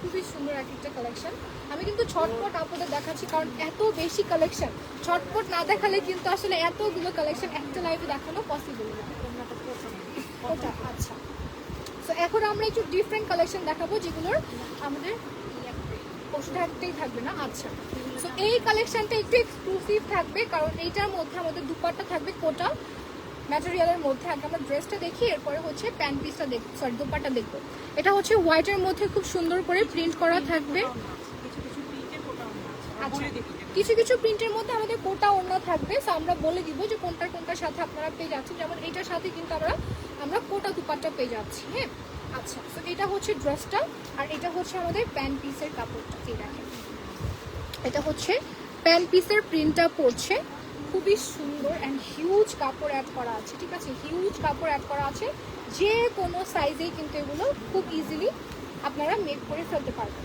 খুবই সুন্দর এক একটা কালেকশন। আমি কিন্তু ছটপট আপনাদের দেখাচ্ছি কারণ এত বেশি কালেকশন, ছটপট না দেখালে কিন্তু আসলে এতগুলো কালেকশন একটা লাইভে দেখানো পসিবল না। ওটা আচ্ছা, তো এখন আমরা একটু ডিফারেন্ট কালেকশন দেখাবো যেগুলোর আমাদের থাকতেই থাকবে না। আচ্ছা, তো এই কালেকশনটা একটু এক্সক্লুসিভ থাকবে কারণ এইটার মধ্যে আমাদের দুপাট্টা থাকবে কোটা ম্যাটেরিয়ালের মধ্যে। আগে আমরা ড্রেসটা দেখি, এরপরে হচ্ছে প্যান্ট পিসটা দেখবো, সরি দুপাট্টা দেখবো। এটা হচ্ছে হোয়াইটের মধ্যে খুব সুন্দর করে প্রিন্ট করা থাকবে। আচ্ছা, কিছু কিছু প্রিন্টের মধ্যে আমাদের কোটা ওড়না থাকবে, সো আমরা বলে দিব যে কোনটার কোনটার সাথে আপনারা পেয়ে যাচ্ছেন। যেমন এইটার সাথে কিন্তু আমরা কোটা দুপাট্টা পেয়ে যাচ্ছি। হ্যাঁ, আচ্ছা, তো এটা হচ্ছে ড্রেসটা, আর এটা হচ্ছে আমাদের প্যান্ট পিসের কাপড়টা। এই দেখেন, এটা হচ্ছে প্যান্ট পিসের প্রিন্টটা পড়ছে, খুবই সুন্দর অ্যান্ড হিউজ কাপড় অ্যাড করা আছে। ঠিক আছে, হিউজ কাপড় অ্যাড করা আছে, যে কোনো সাইজেই কিন্তু এগুলো খুব ইজিলি আপনারা মেক করে ফেলতে পারবেন।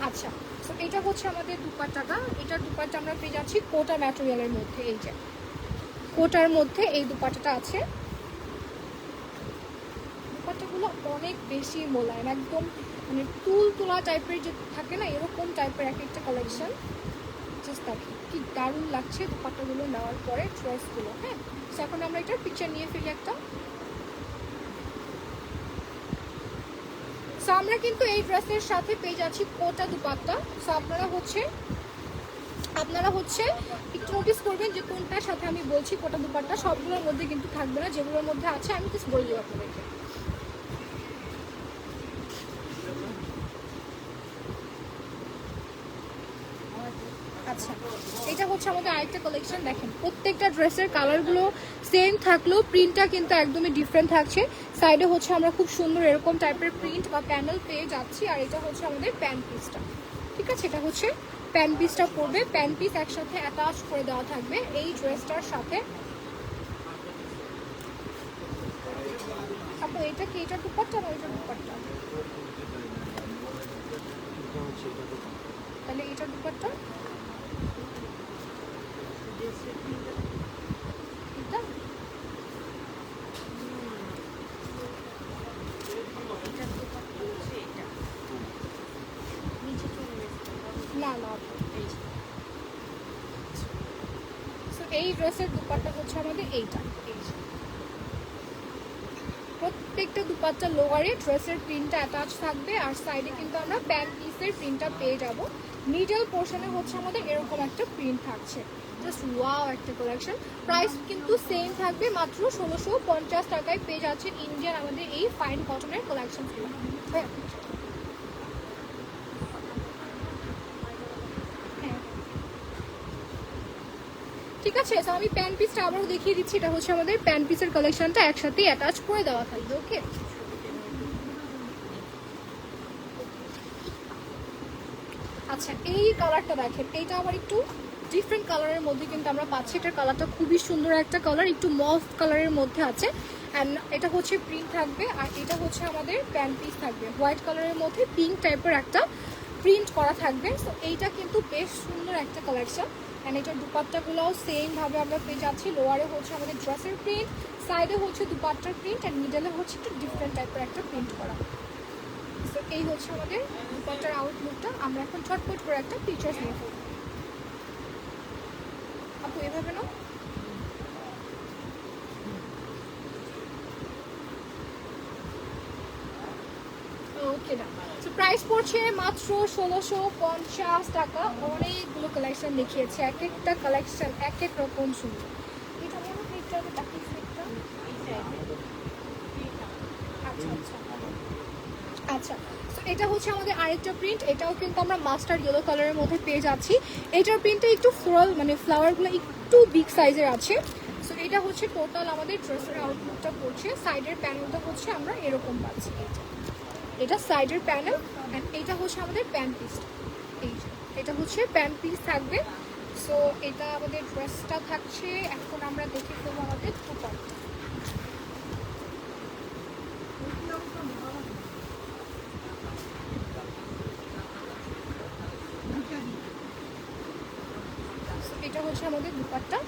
আচ্ছা, তো এটা হচ্ছে আমাদের দুপাট্টাটা। এটার দুপাট্টা আমরা পেয়ে যাচ্ছি কোটা ম্যাটেরিয়ালের মধ্যে। এই যে কোটার মধ্যে এই দুপাট্টাটা আছে। দুপাট্টাগুলো অনেক বেশি মোলায়েম, একদম মানে তুল তোলা টাইপের যে থাকে না, এরকম টাইপের এক একটা কালেকশন। জাস্ট দেখেন কি দারুণ লাগছে দুপাট্টাগুলো নেওয়ার পরে ড্রেসগুলো। হ্যাঁ, তো এখন আমরা এটার পিকচার নিয়ে ফেলি একটা। সো আমরা কিন্তু এই ড্রেসের সাথে পেয়ে যাচ্ছি কোটা দুপাট্টা। সো আপনারা হচ্ছে একটু নোটিস করবেন যে কোনটার সাথে আমি বলছি কোটা দুপাট্টা, সবগুলোর মধ্যে কিন্তু থাকবে না, যেগুলোর মধ্যে আছে আমি কিছু বলে দেবো আপনাদেরকে। আচ্ছা, এটা হচ্ছে আমাদের আরেকটা কালেকশন। দেখেন প্রত্যেকটা ড্রেসের কালারগুলো সেম থাকলেও প্রিন্টটা কিন্তু একদমই ডিফারেন্ট থাকছে। সাইডে হচ্ছে আমরা খুব সুন্দর এরকম টাইপের প্রিন্ট বা প্যানেল পেয়ে যাচ্ছি। আর এটা হচ্ছে আমাদের প্যান্ট পিসটা। ঠিক আছে, এটা হচ্ছে প্যান্ট পিসটা পড়বে, প্যান্ট পিস একসাথে অ্যাটাচ করে দেওয়া থাকবে এই ড্রেসটার সাথে। আপু এটা কি এটা দুপাট্টা না ওইটা দুপাট্টা? তাহলে এটা দুপাট্টা, না না এই ড্রেসের দুপাট্টা হচ্ছে আমাদের এইটা। প্রত্যেকটা দুপাট্টা লোয়ারে ড্রেসের প্রিন্টটা অ্যাটাচ থাকবে, আর সাইডে কিন্তু আমরা প্যান্ট পিসের প্রিন্টটা পেয়ে যাব। মিডল পোর্শনে হচ্ছে আমাদের এরকম একটা প্রিন্ট থাকছে। জাস্ট ওয়াও একটা কালেকশন। প্রাইস কিন্তু সেম থাকবে, মাত্র 1650 টাকায় পেয়ে যাচ্ছেন ইন্ডিয়ান আমাদের এই ফাইন কটনের কালেকশনগুলো। হ্যাঁ, ঠিক আছে, তো আমি প্যান্ট পিসটা আবারও দেখিয়ে দিচ্ছি। এটা হচ্ছে আমাদের প্যান্ট পিসের কালেকশনটা, একসাথে অ্যাটাচ করে দেওয়া থাকবে। ওকে, আচ্ছা এই কালারটা দেখেন, এইটা আবার একটু ডিফারেন্ট কালারের মধ্যে কিন্তু আমরা পাচ্ছি। এটার কালারটা খুবই সুন্দর একটা কালার, একটু মফ কালারের মধ্যে আছে। অ্যান্ড এটা হচ্ছে প্রিন্ট থাকবে, আর এটা হচ্ছে আমাদের প্যান্ট পিস থাকবে হোয়াইট কালারের মধ্যে পিঙ্ক টাইপের একটা প্রিন্ট করা থাকবে। সো এইটা কিন্তু বেশ সুন্দর একটা কালেকশন। অ্যান্ড এটার দুপাট্টাগুলোও সেমভাবে আমরা পেয়ে যাচ্ছি। লোয়ারে হচ্ছে আমাদের ড্রেসের প্রিন্ট, সাইডে হচ্ছে দুপাট্টার প্রিন্ট, অ্যান্ড মিডলে হচ্ছে একটু ডিফারেন্ট টাইপের একটা প্রিন্ট করা। তো এই হচ্ছে আমাদের দুপাট্টার আউটলুকটা। আমরা এখন ছটপট করে একটা পিকচার্স নিয়ে ফেলবো। আপু এভাবে না, ওকে না। সো প্রাইস প্রাইস পড়ছে মাত্র 1650 টাকা। অনেকগুলো কালেকশন দেখিয়েছে, এক একটা কালেকশন এক এক রকম সুন্দর। এটা মনে হয় এটা বাকি সেটটা। আচ্ছা আচ্ছা আচ্ছা, তো এটা হচ্ছে আমাদের আরেকটা প্রিন্ট, এটাও কিন্তু আমরা মাস্টার্ড ইয়েলো কালারের মধ্যে পেয়ে যাচ্ছি। এটার প্রিন্টটা একটু ফ্লোরাল, মানে ফ্লাওয়ারগুলো একটু বিগ সাইজের আছে। সো এটা হচ্ছে টোটাল আমাদের ড্রেসের আউটলুকটা পড়ছে। সাইডের প্যানেলটা হচ্ছে আমরা এরকম পাচ্ছি, এটা সাইডের প্যানেল, অ্যান্ড এটা হচ্ছে আমাদের প্যান্ট পিস। এটা হচ্ছে প্যান্ট পিস থাকবে। সো এটা আমাদের ড্রেসটা থাকছে। এখন আমরা দেখে ফেলবো আমাদের দুপাট্টা। এটা হচ্ছে আমাদের দুপাট্টা,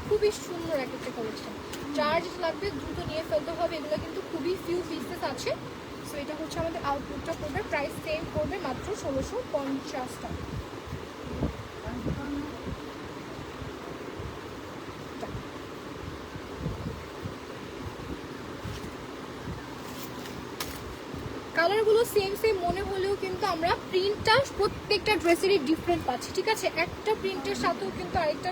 খুবই সুন্দর একটা কালেকশন। চার্জ লাগবে, দ্রুত নিয়ে ফেলতে হবে, এগুলো কিন্তু খুবই ফিউ পিসেস আছে। সো এটা হচ্ছে আমাদের আউটলুকটা পড়বে, প্রাইস সেম করবে মাত্র 1650 টাকা। কালারগুলো সেম সেম মনে হলেও কিন্তু আমরা প্রিন্টটা প্রত্যেকটা ড্রেসেরই ডিফারেন্ট পাচ্ছি, ঠিক আছে? একটা প্রিন্টের সাথেও কিন্তু আরেকটা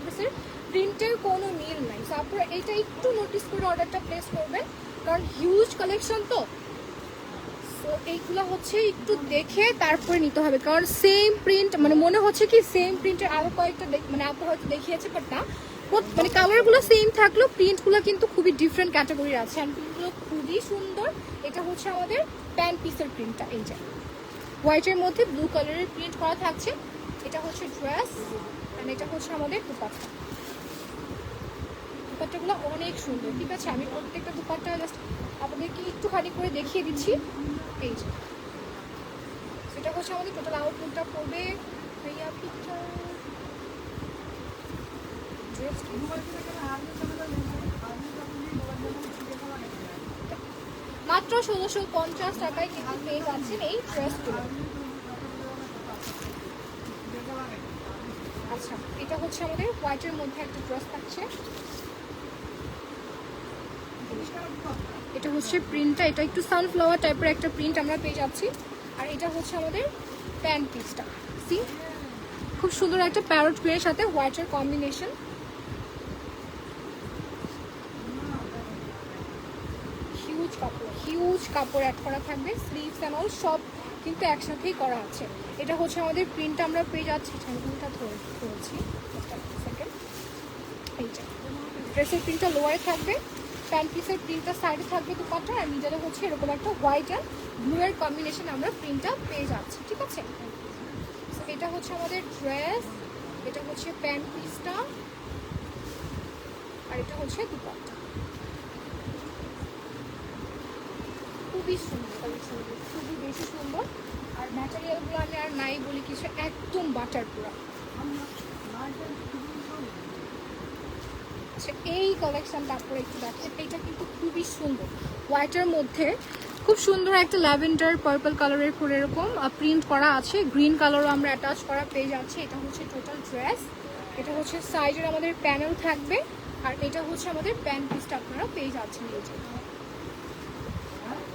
ড্রেসের প্রিন্টের কোনো মিল নাই। সো আপনারা এটা একটু নোটিস করে অর্ডারটা প্লেস করবেন, কারণ হিউজ কালেকশন তো। সো এইগুলো হচ্ছে একটু দেখে তারপরে নিতে হবে, কারণ সেম প্রিন্ট মানে মনে হচ্ছে কি সেম প্রিন্টের আরও কয়েকটা মানে আপু হয়তো দেখিয়েছে, বাট না, মানে কালারগুলো সেম থাকলেও প্রিন্টগুলো কিন্তু খুবই ডিফারেন্ট ক্যাটাগরির আছে, অ্যান্ড প্রিন্টগুলো খুবই সুন্দর। এটা হচ্ছে আমাদের প্যান্ট পিসের প্রিন্টটা, এই যে হোয়াইটের মধ্যে ব্লু কালারের প্রিন্ট করা থাকছে। এটা হচ্ছে ড্রেস, অ্যান্ড এটা হচ্ছে আমাদের দুপাট্টা। দুপাট্টাগুলো অনেক সুন্দর, ঠিক আছে? আমি প্রত্যেকটা দুপাট্টা জাস্ট আপনাদেরকে একটুখানি করে দেখিয়ে দিচ্ছি। এই যে সেটা হচ্ছে আমাদের টোটাল আউটলুকটা পড়বে। ভাইয়া পিকচার মাত্র 1650 টাকায় কিন্তু পেয়ে যাচ্ছেন এই ড্রেসগুলো। আচ্ছা, এটা হচ্ছে আমাদের হোয়াইটের মধ্যে একটা ড্রেস থাকছে। এটা হচ্ছে প্রিন্টটা, এটা একটু সানফ্লাওয়ার টাইপের একটা প্রিন্ট আমরা পেয়ে যাচ্ছি। আর এটা হচ্ছে আমাদের প্যান্ট পিসটা, সি খুব সুন্দর একটা প্যারট গ্রের সাথে হোয়াইটের কম্বিনেশন। হিউজ কাপড় অ্যাড করা থাকবে, স্লিভস অ্যান্ড অল সব কিন্তু একসাথেই করা আছে। এটা হচ্ছে আমাদের প্রিন্টটা আমরা পেয়ে যাচ্ছি। প্রিন্টটা ধরেছি সেকেন্ড, এইটা ড্রেসের প্রিন্টটা লোয়ারে থাকবে, প্যান্ট পিসের প্রিন্টটা সাইডে থাকবে দুপাট্টা, আর নিজেরা হচ্ছে এরকম একটা হোয়াইট অ্যান্ড ব্লু এর কম্বিনেশন আমরা প্রিন্টটা পেয়ে যাচ্ছি, ঠিক আছে? এটা হচ্ছে আমাদের ড্রেস, এটা হচ্ছে প্যান্ট পিসটা, আর এটা হচ্ছে দুপাট্টা। খুবই সুন্দর কালেকশন, খুবই বেশি সুন্দর। আর ম্যাটেরিয়ালগুলো আমি আর নাই বলি কিছু, একদম বাটার পুরা। আচ্ছা, এই কালেকশনটা আপনারা একটু দেখেন, এইটা কিন্তু খুবই সুন্দর, হোয়াইটের মধ্যে খুব সুন্দর একটা ল্যাভেন্ডার পার্পল কালারের করে এরকম প্রিন্ট করা আছে, গ্রিন কালারও আমরা অ্যাটাচ করা পেয়ে যাচ্ছি। এটা হচ্ছে টোটাল ড্রেস, এটা হচ্ছে সাইডের আমাদের প্যানেল থাকবে, আর এটা হচ্ছে আমাদের প্যান্ট পিসটা আপনারা পেয়ে যাচ্ছেন। এই যে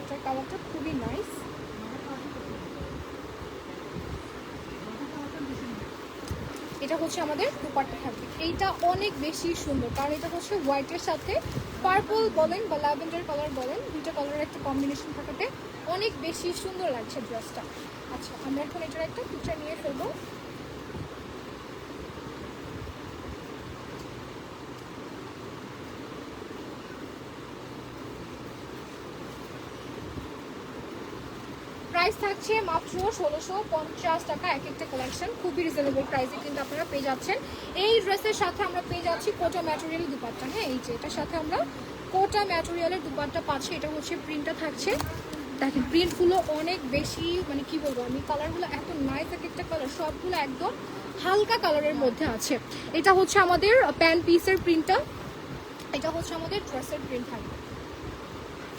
এটার কালারটা খুবই নাইস। এটা হচ্ছে আমাদের দুপাট্টা থাকবে, এইটা অনেক বেশি সুন্দর, কারণ এটা হচ্ছে হোয়াইটের সাথে পার্পল বলেন বা ল্যাভেন্ডার কালার বলেন, দুইটা কালারের একটা কম্বিনেশন থাকাতে অনেক বেশি সুন্দর লাগছে ড্রেসটা। আচ্ছা, আমরা এখন এটার একটা পিকচার নিয়ে ফেলবো। প্রাইস থাকছে মাত্র 1650 টাকা এক একটা কালেকশন, খুবই রিজনেবল প্রাইসে কিন্তু আপনারা পেয়ে যাচ্ছেন। এই ড্রেসের সাথে আমরা পেয়ে যাচ্ছি কোটা ম্যাটেরিয়াল দুপাট্টা। হ্যাঁ, এই যে এটার সাথে আমরা কোটা ম্যাটেরিয়ালের দুপাট্টা পাচ্ছি। এটা হচ্ছে প্রিন্টটা থাকছে, দেখেন প্রিন্টগুলো অনেক বেশি, মানে কি বলবো আমি, কালারগুলো এত নাইস, এক একটা কালার সবগুলো একদম হালকা কালারের মধ্যে আছে। এটা হচ্ছে আমাদের প্যান্ট পিসের প্রিন্টটা, এটা হচ্ছে আমাদের ড্রেসের প্রিন্ট থাকবে,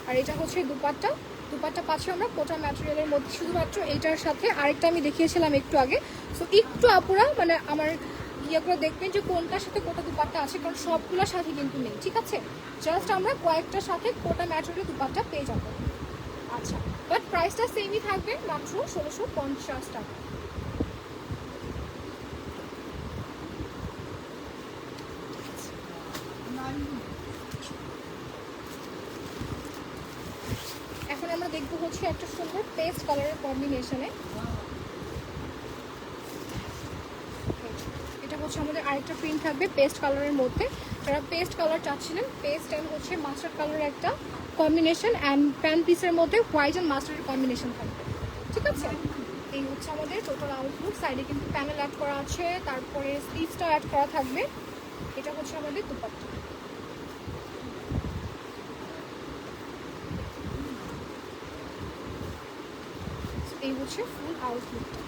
আর এটা হচ্ছে দুপাট্টা। দুপাট্টা পাচ্ছি আমরা কোটা ম্যাটেরিয়ালের মধ্যে, শুধুমাত্র এইটার সাথে আরেকটা আমি দেখিয়েছিলাম একটু আগে। সো একটু আপুরা মানে আমার ইয়েগুলো দেখবেন যে কোনটার সাথে কোটা দুপাট্টা আছে, কারণ সবগুলোর সাথে কিন্তু নেই, ঠিক আছে? জাস্ট আমরা কয়েকটার সাথে কোটা ম্যাটেরিয়াল দুপাট্টা পেয়ে যাবো। আচ্ছা, বাট প্রাইসটা সেমই থাকবে, মাত্র 1650 টাকা। এখন আমরা দেখবো হচ্ছে একটা সুন্দর পেস্ট কালারের কম্বিনেশনে, এটা হচ্ছে আমাদের আরেকটা প্রিন্ট থাকবে পেস্ট কালারের মধ্যে। যারা পেস্ট কালার চাচ্ছিলেন, পেস্ট অ্যান্ড হচ্ছে মাস্টার্ড কালারের একটা কম্বিনেশন, অ্যান্ড প্যান্ট পিসের মধ্যে হোয়াইট অ্যান্ড মাস্টার্ডের কম্বিনেশন থাকবে, ঠিক আছে। এই হচ্ছে আমাদের টোটাল আউটলুক। সাইডে কিন্তু প্যানেল অ্যাড করা আছে, তারপরে স্লিভসটা অ্যাড করা থাকবে। এটা হচ্ছে আমাদের দুপাট্টা। এই হচ্ছে ফুল আউটলুকটা।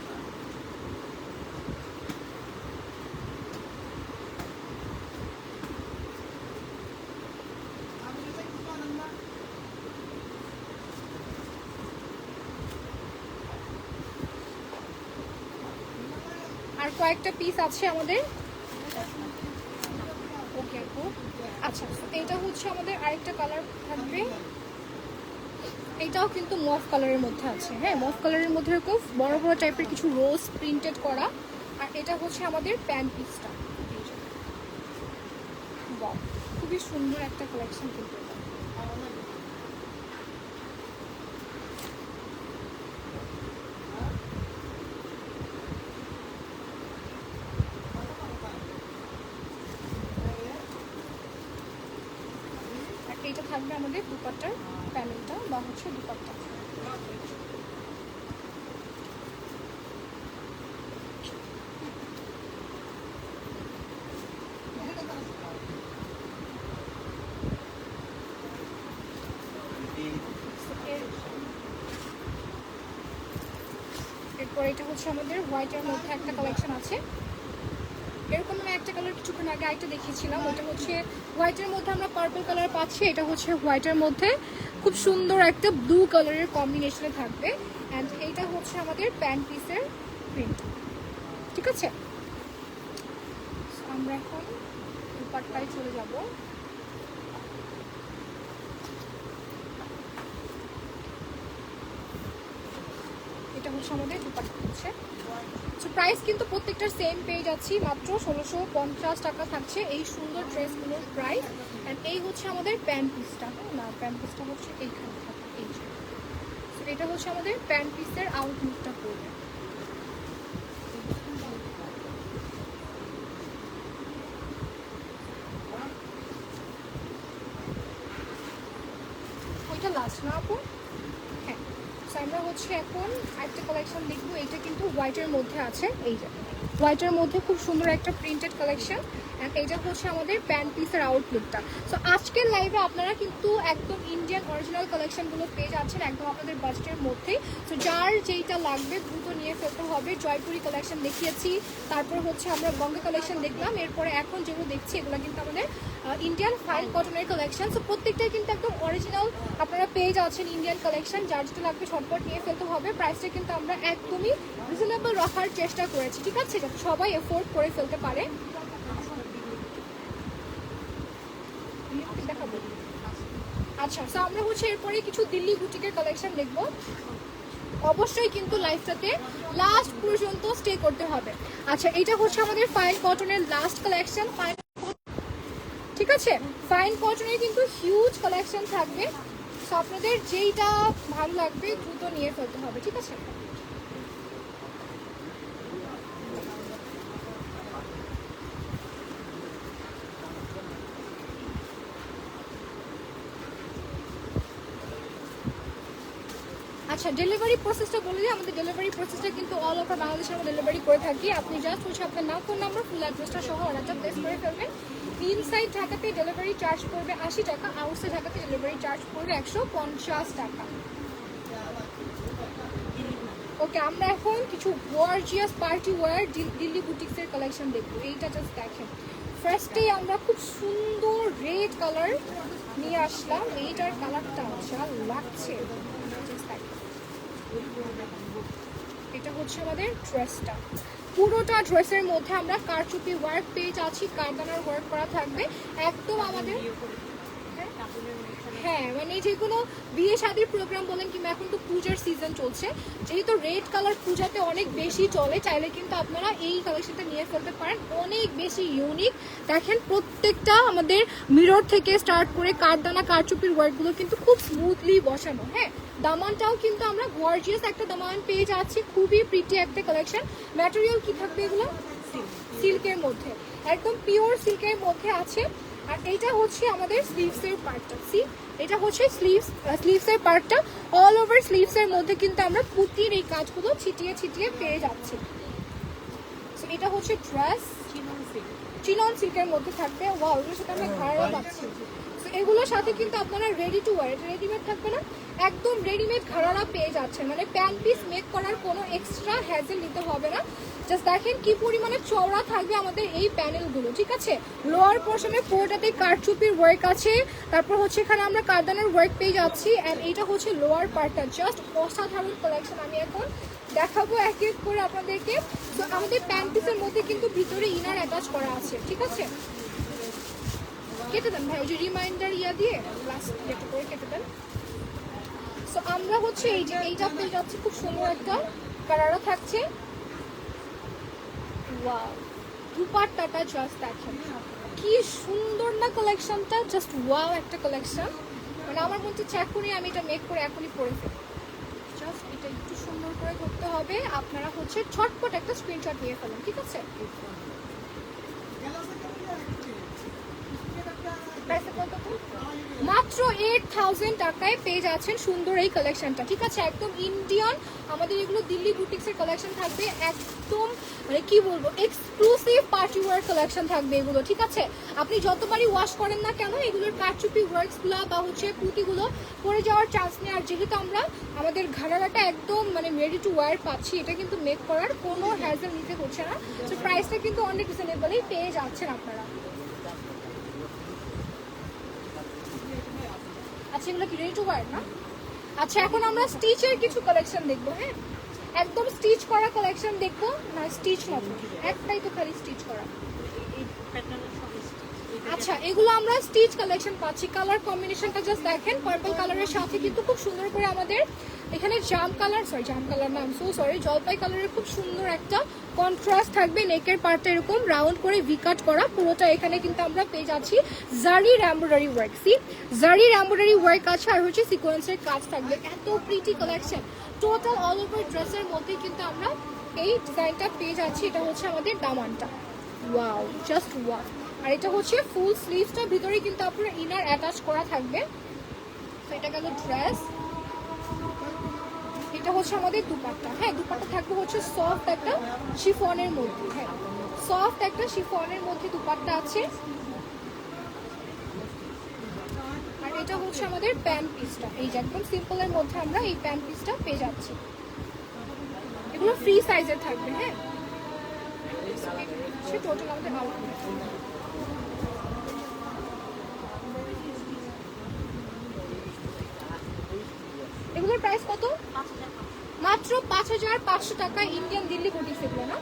আর কয়েকটা পিস আছে আমাদের। ওকে আপু, আচ্ছা এটা হচ্ছে আমাদের আরেকটা কালার থাকবে, এটাও কিন্তু মফ কালারের মধ্যে আছে। হ্যাঁ, মফ কালারের মধ্যে এরকম বড় বড় টাইপের কিছু রোজ প্রিন্টেড করা। আর এটা হচ্ছে আমাদের প্যান্ট পিসটা। বাহ, খুবই সুন্দর একটা কালেকশন কিন্তু এটা। এটা থাকবে আমাদের দুপাট্টার প্যানেলটা বা হচ্ছে দুপাট্টা। এরপর এটা হচ্ছে আমাদের হোয়াইটের মধ্যে একটা কালেকশন আছে। এরকম আমি একটা কালার কিছুক্ষণ আগে একটা দেখিয়েছিলাম, ওটা হচ্ছে হোয়াইটের মধ্যে আমরা পার্পল কালার পাচ্ছি। এটা হচ্ছে হোয়াইটের মধ্যে খুব সুন্দর একটা ব্লু কালারের কম্বিনেশনে থাকবে, অ্যান্ড এইটা হচ্ছে আমাদের প্যান্ট পিসের প্রিন্ট, ঠিক আছে। আমরা এখন দুপাট্টায় চলে যাব। এটা হচ্ছে আমাদের দুপাট্টা হচ্ছে। সো প্রাইস কিন্তু প্রত্যেকটার সেম পেয়ে যাচ্ছি, মাত্র 1650 টাকা থাকছে এই সুন্দর ড্রেসগুলোর প্রাইস। অ্যান্ড এই হচ্ছে আমাদের প্যান্ট পিসটা, না প্যান্ট পিসটা হচ্ছে এইখানে থাকে, এই যে। সো এটা হচ্ছে আমাদের প্যান্ট পিসের আউটলুকটা পড়বে। ওইটা লাস্ট না আপু? হ্যাঁ। সো আমরা হচ্ছে এখন একটা কালেকশন দেখবো, এটা কিন্তু হোয়াইটের মধ্যে আছে। এই যে হোয়াইটের মধ্যে খুব সুন্দর একটা প্রিন্টেড কালেকশন, অ্যান্ড এইটা হচ্ছে আমাদের প্যান্ট পিসের আউটলুকটা। সো আজকের লাইভে আপনারা কিন্তু একদম ইন্ডিয়ান অরিজিনাল কালেকশনগুলো পেয়ে যাচ্ছেন একদম আপনাদের বাজেটের মধ্যেই। সো যার যেইটা লাগবে দ্রুত নিয়ে ফেলতে হবে। জয়পুরি কালেকশন দেখিয়েছি, তারপর হচ্ছে আমরা গঙ্গা কালেকশন দেখলাম, এরপরে এখন যেগুলো দেখছি এগুলো কিন্তু আমাদের ইন্ডিয়ান ফাইন কটনের কালেকশন। সো প্রত্যেকটাই কিন্তু একদম অরিজিনাল আপনারা পেয়ে যাচ্ছেন ইন্ডিয়ান কালেকশন। যার যেটা লাগবে ঝটপট নিয়ে ফেলতে হবে। প্রাইসটা কিন্তু আমরা একদমই রিজনেবল রাখার চেষ্টা করেছি, ঠিক আছে, যাতে সবাই এফোর্ড করে ফেলতে পারে। আচ্ছা, সো আমরা হচ্ছে এরপরে কিছু দিল্লি বুটিকের কালেকশন দেখবো। অবশ্যই কিন্তু লাইফটাতে লাস্ট পর্যন্ত স্টে করতে হবে। আচ্ছা, এটা হচ্ছে আমাদের ফাইন কটনের লাস্ট কালেকশন। ফাইন, ঠিক আছে, ফাইন কটনের কিন্তু হিউজ কালেকশন থাকবে। সো আপনাদের যেইটা ভালো লাগবে দ্রুত নিয়ে ফেলতে হবে, ঠিক আছে। আচ্ছা, ডেলিভারি প্রসেসটা বলে দিই। আমাদের ডেলিভারি প্রসেসটা কিন্তু অল ওভার বাংলাদেশে আমরা ডেলিভারি করে থাকি। আপনি জাস্ট হচ্ছে আপনার নাম, ফোন নাম্বার, ফুল অ্যাড্রেসটা সহ অর্ডারটা প্লেস করে ফেলবেন। ইনসাইড ঢাকাতে ডেলিভারি চার্জ পড়বে 80 টাকা, আউটসাইড ঢাকাতে ডেলিভারি চার্জ পড়বে 150 টাকা। ওকে, আমরা এখন কিছু গর্জিয়াস পার্টি ওয়্যার দিল্লি বুটিক্সের কালেকশন দেখবো। এইটা জাস্ট দেখেন, ফার্স্টেই আমরা খুব সুন্দর রেড কালার নিয়ে আসলাম। এইটার কালারটা যা লাগছে, এটা হচ্ছে আমাদের ড্রেসটা। পুরোটা ড্রেসের মধ্যে আমরা কারচুপি ওয়ার্ক পেয়ে যাচ্ছি, কারদানার ওয়ার্ক করা থাকবে একদম আমাদের। হ্যাঁ মানে যেগুলো বিয়ে শাদীর প্রোগ্রাম বলেন কিংবা এখন তো পূজার সিজন চলছে, যেহেতু রেড কালার পূজাতে অনেক বেশি চলে, চাইলে কিন্তু আপনারা এই কালেকশনটা নিয়ে ফেলতে পারেন। অনেক বেশি ইউনিক, দেখেন প্রত্যেকটা আমাদের মিরর থেকে স্টার্ট করে কাঠদানা কারচুপির ওয়ার্কগুলো কিন্তু খুব স্মুথলি বসানো। হ্যাঁ, দামানটাও কিন্তু আমরা গর্জিয়াস একটা দামান পেয়ে যাচ্ছি, খুবই প্রিটি একটা কালেকশন। ম্যাটেরিয়াল কি থাকবে এগুলো? সিল্কের মধ্যে, একদম পিওর সিল্কের মধ্যে আছে। আর এইটা হচ্ছে আমাদের স্লিভসের পার্টটা, এটা হচ্ছে স্লিভসের পার্টটা। অল ওভার স্লিভসের মধ্যে কিন্তু আমরা পুঁতির এই কাজগুলো ছিটিয়ে ছিটিয়ে পেয়ে যাচ্ছি। সো এটা হচ্ছে ড্রেস, চিনন সিল্কের মধ্যে থাকবে। ওয়াও, এগুলোর সাথে আমরা ঘাড়ও পাচ্ছি। সো এগুলোর সাথে কিন্তু আপনারা রেডি টু ওয়ার, এটা রেডিমেড থাকবে না, একদম রেডিমেড ঘাড়ারা পেয়ে যাচ্ছেন। মানে প্যান্ট পিস মেক করার কোনো এক্সট্রা হ্যাজেল নিতে হবে না। জাস্ট দেখেন কি পরিমাণে চওড়া থাকবে আমাদের এই প্যানেলগুলো, ঠিক আছে। লোয়ার পোর্শনে পুরোটাতে কারচুপির ওয়ার্ক আছে, তারপর হচ্ছে এখানে আমরা কারদানার ওয়ার্ক পেয়ে যাচ্ছি। অ্যান্ড এইটা হচ্ছে লোয়ার পার্টটা, জাস্ট অসাধারণ কালেকশন। আমি এখন দেখাবো এক এক করে আপনাদেরকে। তো আমাদের প্যান্ট পিসের মধ্যে কিন্তু ভিতরে ইনার অ্যাটাচ করা আছে, ঠিক আছে। কেটে দেন ভাই, ওই যে রিমাইন্ডার দিয়ে লাস্ট একটা করে কেটে দেন। সো আমরা হচ্ছে এই যে এইটা পেয়ে যাচ্ছি, খুব সুন্দর একটা কালারও থাকছে। ওয়াও, দুপাট্টাটা জাস্ট দেখেন কি সুন্দর না কালেকশনটা, জাস্ট ওয়াও একটা কালেকশন। মানে আমার মধ্যে চেক করে আমি এটা মেক করে এখনই পরে ফেলি। জাস্ট এটা একটু সুন্দর করে করতে হবে, আপনারা হচ্ছে ছটপট একটা স্ক্রিনশট নিয়ে ফেলেন, ঠিক আছে। মাত্র 8000 টাকায় পেয়ে যাচ্ছেন সুন্দর এই কালেকশনটা, ঠিক আছে। একদম ইন্ডিয়ান, আমাদের এগুলো দিল্লি বুটিক্সের কালেকশন থাকবে, একদম মানে কি বলবো এক্সক্লুসিভ পার্টি ওয়্যার কালেকশন থাকবে এগুলো, ঠিক আছে। আপনি যতবারই ওয়াশ করেন না কেন এগুলোর কারচুপি ওয়ার্কসগুলো বা হচ্ছে পুঁতিগুলো পরে যাওয়ার চান্স নেই। আর যেহেতু আমরা আমাদের ঘাড়াটা একদম মানে রেডি টু ওয়্যার পাচ্ছি, এটা কিন্তু মেক করার কোনো হ্যাজেল নিতে হচ্ছে না। তো প্রাইসটা কিন্তু অনেক রিজনেবলই পেয়ে যাচ্ছেন আপনারা। আচ্ছা, এগুলো কি রেডি টু ওয়্যার না? আচ্ছা, এখন আমরা স্টিচের কিছু কালেকশন দেখবো। হ্যাঁ, একদম স্টিচ করা কালেকশন দেখবো না, স্টিচ মতো একটাই তো খালি স্টিচ করা। আচ্ছা, এগুলো আমরা স্টিচ কালেকশন পাচ্ছি। কালার কম্বিনেশনটা জাস্ট দেখেন, পার্পল কালারের সাথে কিন্তু খুব সুন্দর করে আমাদের এখানে জাম কালার না, জলপাই কালারের খুব সুন্দর একটা কন্ট্রাস্ট থাকবে। নেকের পার্টটা এরকম রাউন্ড করে ভি কাট করা পুরোটা, এখানে কিন্তু আমরা পেয়ে যাচ্ছি জারির এমব্রয়ডারি ওয়ার্ক। জারির এমব্রয়ডারি ওয়ার্ক আছে, আর হচ্ছে সিকোয়েন্সের কাজ থাকবে। এত pretty collection, total all over ড্রেসের মধ্যে কিন্তু আমরা এই ডিজাইনটা পেয়ে যাচ্ছি। এটা হচ্ছে আমাদের দামানটা, ওয়াও, জাস্ট ওয়াও। আর এটা হচ্ছে ফুল স্লিভসটা, ভিতরে কিন্তু আপনার ইনার অ্যাটাচ করা থাকবে। তো এটা গেল ড্রেস। এটা হচ্ছে আমাদের দুপাট্টা। হ্যাঁ, দুপাট্টা থাকবে হচ্ছে সফট একটা শিফনের মধ্যে। হ্যাঁ, সফট একটা শিফনের মধ্যে দুপাট্টা আছে। আর এটা হচ্ছে আমাদের প্যান্ট পিসটা, এই যে একদম সিম্পলের মধ্যে আমরা এই প্যান্ট পিসটা পেয়ে যাচ্ছি। এগুলো ফ্রি সাইজের থাকবে। হ্যাঁ, টোটাল আমাদের আউটফিট। এগুলোর প্রাইস কত? মাত্র 5500 টাকা। ইন্ডিয়ান দিল্লি বুটিক্স, এগুলো না,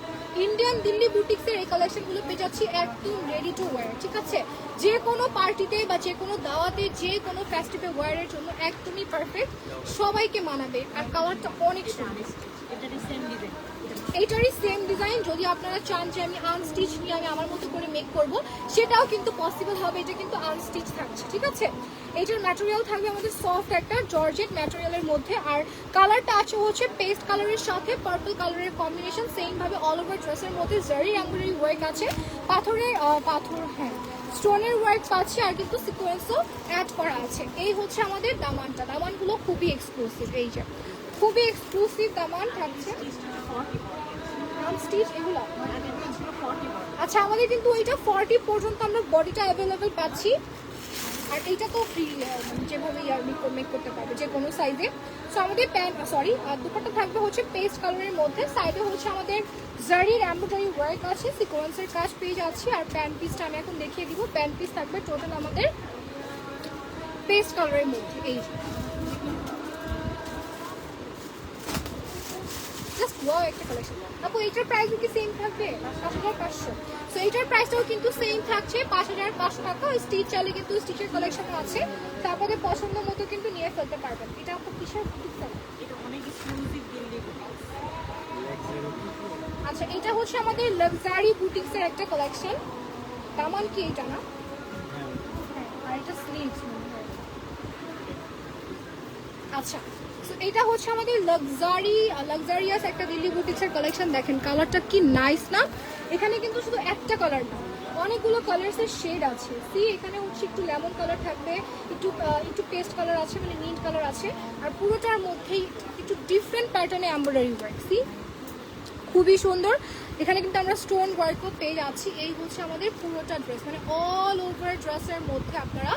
ইন্ডিয়ান দিল্লি বুটিক্সের এই কালেকশনগুলো পেয়ে যাচ্ছি একদম রেডি টু ওয়্যার, ঠিক আছে। যে কোনো পার্টিতে বা যে কোনো দাওয়াতে, যে কোনো ফেস্টিভ্যাল ওয়্যারের জন্য একদমই পারফেক্ট, সবাইকে মানাবে। আর কালারটা অনেক সুন্দর, এইটারই সেম ডিজাইন। যদি আপনারা চান যে আমি আনস্টিচ নিয়ে আমি আমার মতো করে মেক করব, সেটাও কিন্তু পসিবল হবে। এটা কিন্তু আনস্টিচ থাকছে, ঠিক আছে। এইটার ম্যাটেরিয়াল থাকবে আমাদের সফট একটা জর্জেট ম্যাটেরিয়ালের মধ্যে। আর কালারটা আছে হচ্ছে পেস্ট কালারের সাথে পার্পল কালারের কম্বিনেশন। সেম ভাবে অল ওভার ড্রেসের মধ্যে জারি এমব্রয়ডারি ওয়ার্ক আছে, হ্যাঁ স্টোনের ওয়ার্ক পাচ্ছি, আর কিন্তু সিকোয়েন্সও অ্যাড করা আছে। এই হচ্ছে আমাদের দামানটা। দামানগুলো খুবই এক্সক্লুসিভ, এই যে খুবই এক্সক্লুসিভ দামান থাকছে। স্টিচ এগুলো আচ্ছা, আমাদের কিন্তু ওইটা 40 পর্যন্ত আমরা বডিটা অ্যাভেলেবেল পাচ্ছি। আর এইটা তো ফ্রি, যেভাবে মেক করতে পারবে যে কোনো সাইজে। সো আমাদের দুপাট্টা থাকবে হচ্ছে পেস্ট কালারের মধ্যে। সাইডে হচ্ছে আমাদের জারির এমব্রয়ডারি ওয়ার্ক আছে, সিকোয়েন্সের কাজ পেয়ে যাচ্ছি। আর প্যান্ট পিসটা আমি এখন দেখিয়ে দিব। প্যান্ট পিস থাকবে টোটাল আমাদের পেস্ট কালারের মধ্যে। এই জাস্ট ওয়াও একটা কালেকশন। আপু এটার প্রাইসও কি সেম থাকবে? 5,500। সো এটার প্রাইসটাও কিন্তু সেম থাকছে 5,500 টাকা। স্টিচ চাইলে কিন্তু স্টিচের কালেকশনও আছে, তারপরে পছন্দ মতো কিন্তু নিয়ে ফেলতে পারবেন। এটা আপু কিসের বুটিক? এটা অনেক এক্সক্লুসিভ দিল্লি বুটিক। আচ্ছা এটা হচ্ছে আমাদের লাক্সারি বুটিক্সের একটা কালেকশন। দামান কি এটা না? হ্যাঁ, আর এটা স্লিভস মনে হয়। আচ্ছা সো এটা হচ্ছে আমাদের লাক্সারিয়াস একটা দিল্লি বুটিক্সের কালেকশন। দেখেন কালারটা কি নাইস না? এখানে কিন্তু শুধু একটা কালার না, অনেকগুলো কালার্সের শেড আছে। সি এখানে হচ্ছে একটু লেমন কালার থাকবে, একটু পেস্ট কালার আছে, মানে মিন্ট কালার আছে, আর পুরোটার মধ্যেই একটু ডিফারেন্ট প্যাটার্নে এমব্রয়ডারি ওয়ার্ক। সি খুবই সুন্দর। এখানে কিন্তু আমরা স্টোন ওয়ার্কও পেয়ে যাচ্ছি। এই হচ্ছে আমাদের পুরোটা ড্রেস, মানে অল ওভার ড্রেসের মধ্যে আপনারা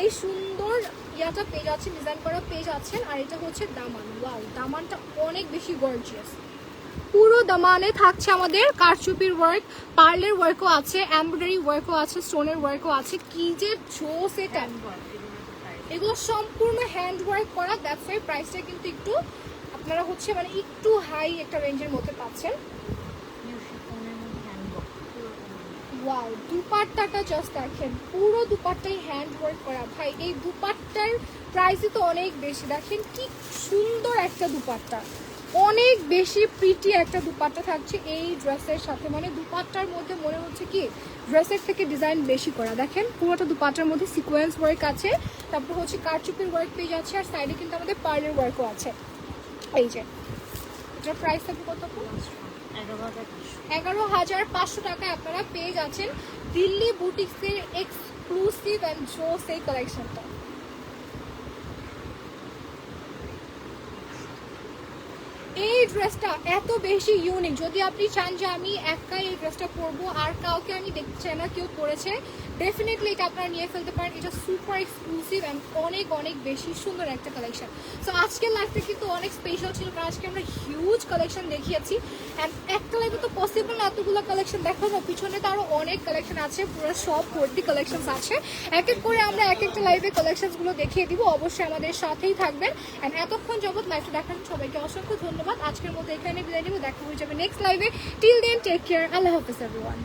এই সুন্দর ইয়াটা পেয়ে যাচ্ছেন, ডিজাইন করা পেয়ে যাচ্ছেন। আর এটা হচ্ছে দামান। ওয়াও, দামানটা অনেক বেশি গর্জিয়াস। পুরো দামানে থাকছে আমাদের কারচুপির ওয়ার্ক, পার্লের ওয়ার্কও আছে, এমব্রয়ডারি ওয়ার্কও আছে, স্টোনের ওয়ার্কও আছে। কি যে জোস এটা! এগুলো সম্পূর্ণ হ্যান্ড ওয়ার্ক করা, দ্যাটস ওয়াই প্রাইসটা কিন্তু একটু আপনারা হচ্ছে মানে একটু হাই একটা রেঞ্জের মধ্যে পাচ্ছেন। ওয়াও, দুপাট্টাটা জাস্ট দেখেন, পুরো দুপাট্টাই হ্যান্ড ওয়ার্ক করা। ভাই এই দুপাট্টার প্রাইসই তো অনেক বেশি। দেখেন কি সুন্দর একটা দুপাট্টা, অনেক বেশি প্রিটি একটা দুপাট্টা থাকছে এই ড্রেসের সাথে। মানে দুপাট্টার মধ্যে মনে হচ্ছে কি ড্রেসের থেকে ডিজাইন বেশি করা। দেখেন পুরোটা দুপাট্টার মধ্যে সিকোয়েন্স ওয়ার্ক আছে, তারপর হচ্ছে কারচুপির ওয়ার্ক পেয়ে যাচ্ছে, আর সাইডে কিন্তু আমাদের পার্লের ওয়ার্কও আছে। এই যে এটার প্রাইস থাকবে কত? 11,500 টাকায় আপনারা পেয়ে যাচ্ছেন দিল্লি বুটিক্সের এক্সক্লুসিভ অ্যান্ড জোস এই কালেকশনটা। এই ড্রেসটা এত বেশি ইউনিক, যদি আপনি চান যে আমি একাই এই ড্রেসটা পরবো আর কাউকে আমি দেখতে চাই না কেউ পরেছে, ডেফিনেটলি এটা আপনারা নিয়ে ফেলতে পারেন। এটা সুপার এক্সক্লুসিভ অ্যান্ড অনেক অনেক বেশি সুন্দর একটা কালেকশন। সো আজকের লাইফটা কিন্তু অনেক স্পেশাল ছিল, কারণ আজকে আমরা হিউজ কালেকশন দেখিয়েছি। অ্যান্ড একটা লাইফে তো পসিবল না এতগুলো কালেকশন দেখানো, পিছনে তো আরও অনেক কালেকশন আছে, পুরো সব ভর্তি কালেকশন আছে। এক এক করে আমরা এক একটা লাইভে কালেকশনগুলো দেখিয়ে দিব। অবশ্যই আমাদের সাথেই থাকবেন। অ্যান্ড এতক্ষণ যাবত লাইভটা দেখার সবাইকে অসংখ্য ধন্যবাদ। আজকের মতো এখানে বিদায় নিব, দেখা হয়ে যাবে নেক্সট লাইভে। টিল দেন টেক কেয়ার, আল্লাহ হাফেজ এভরিওয়ান।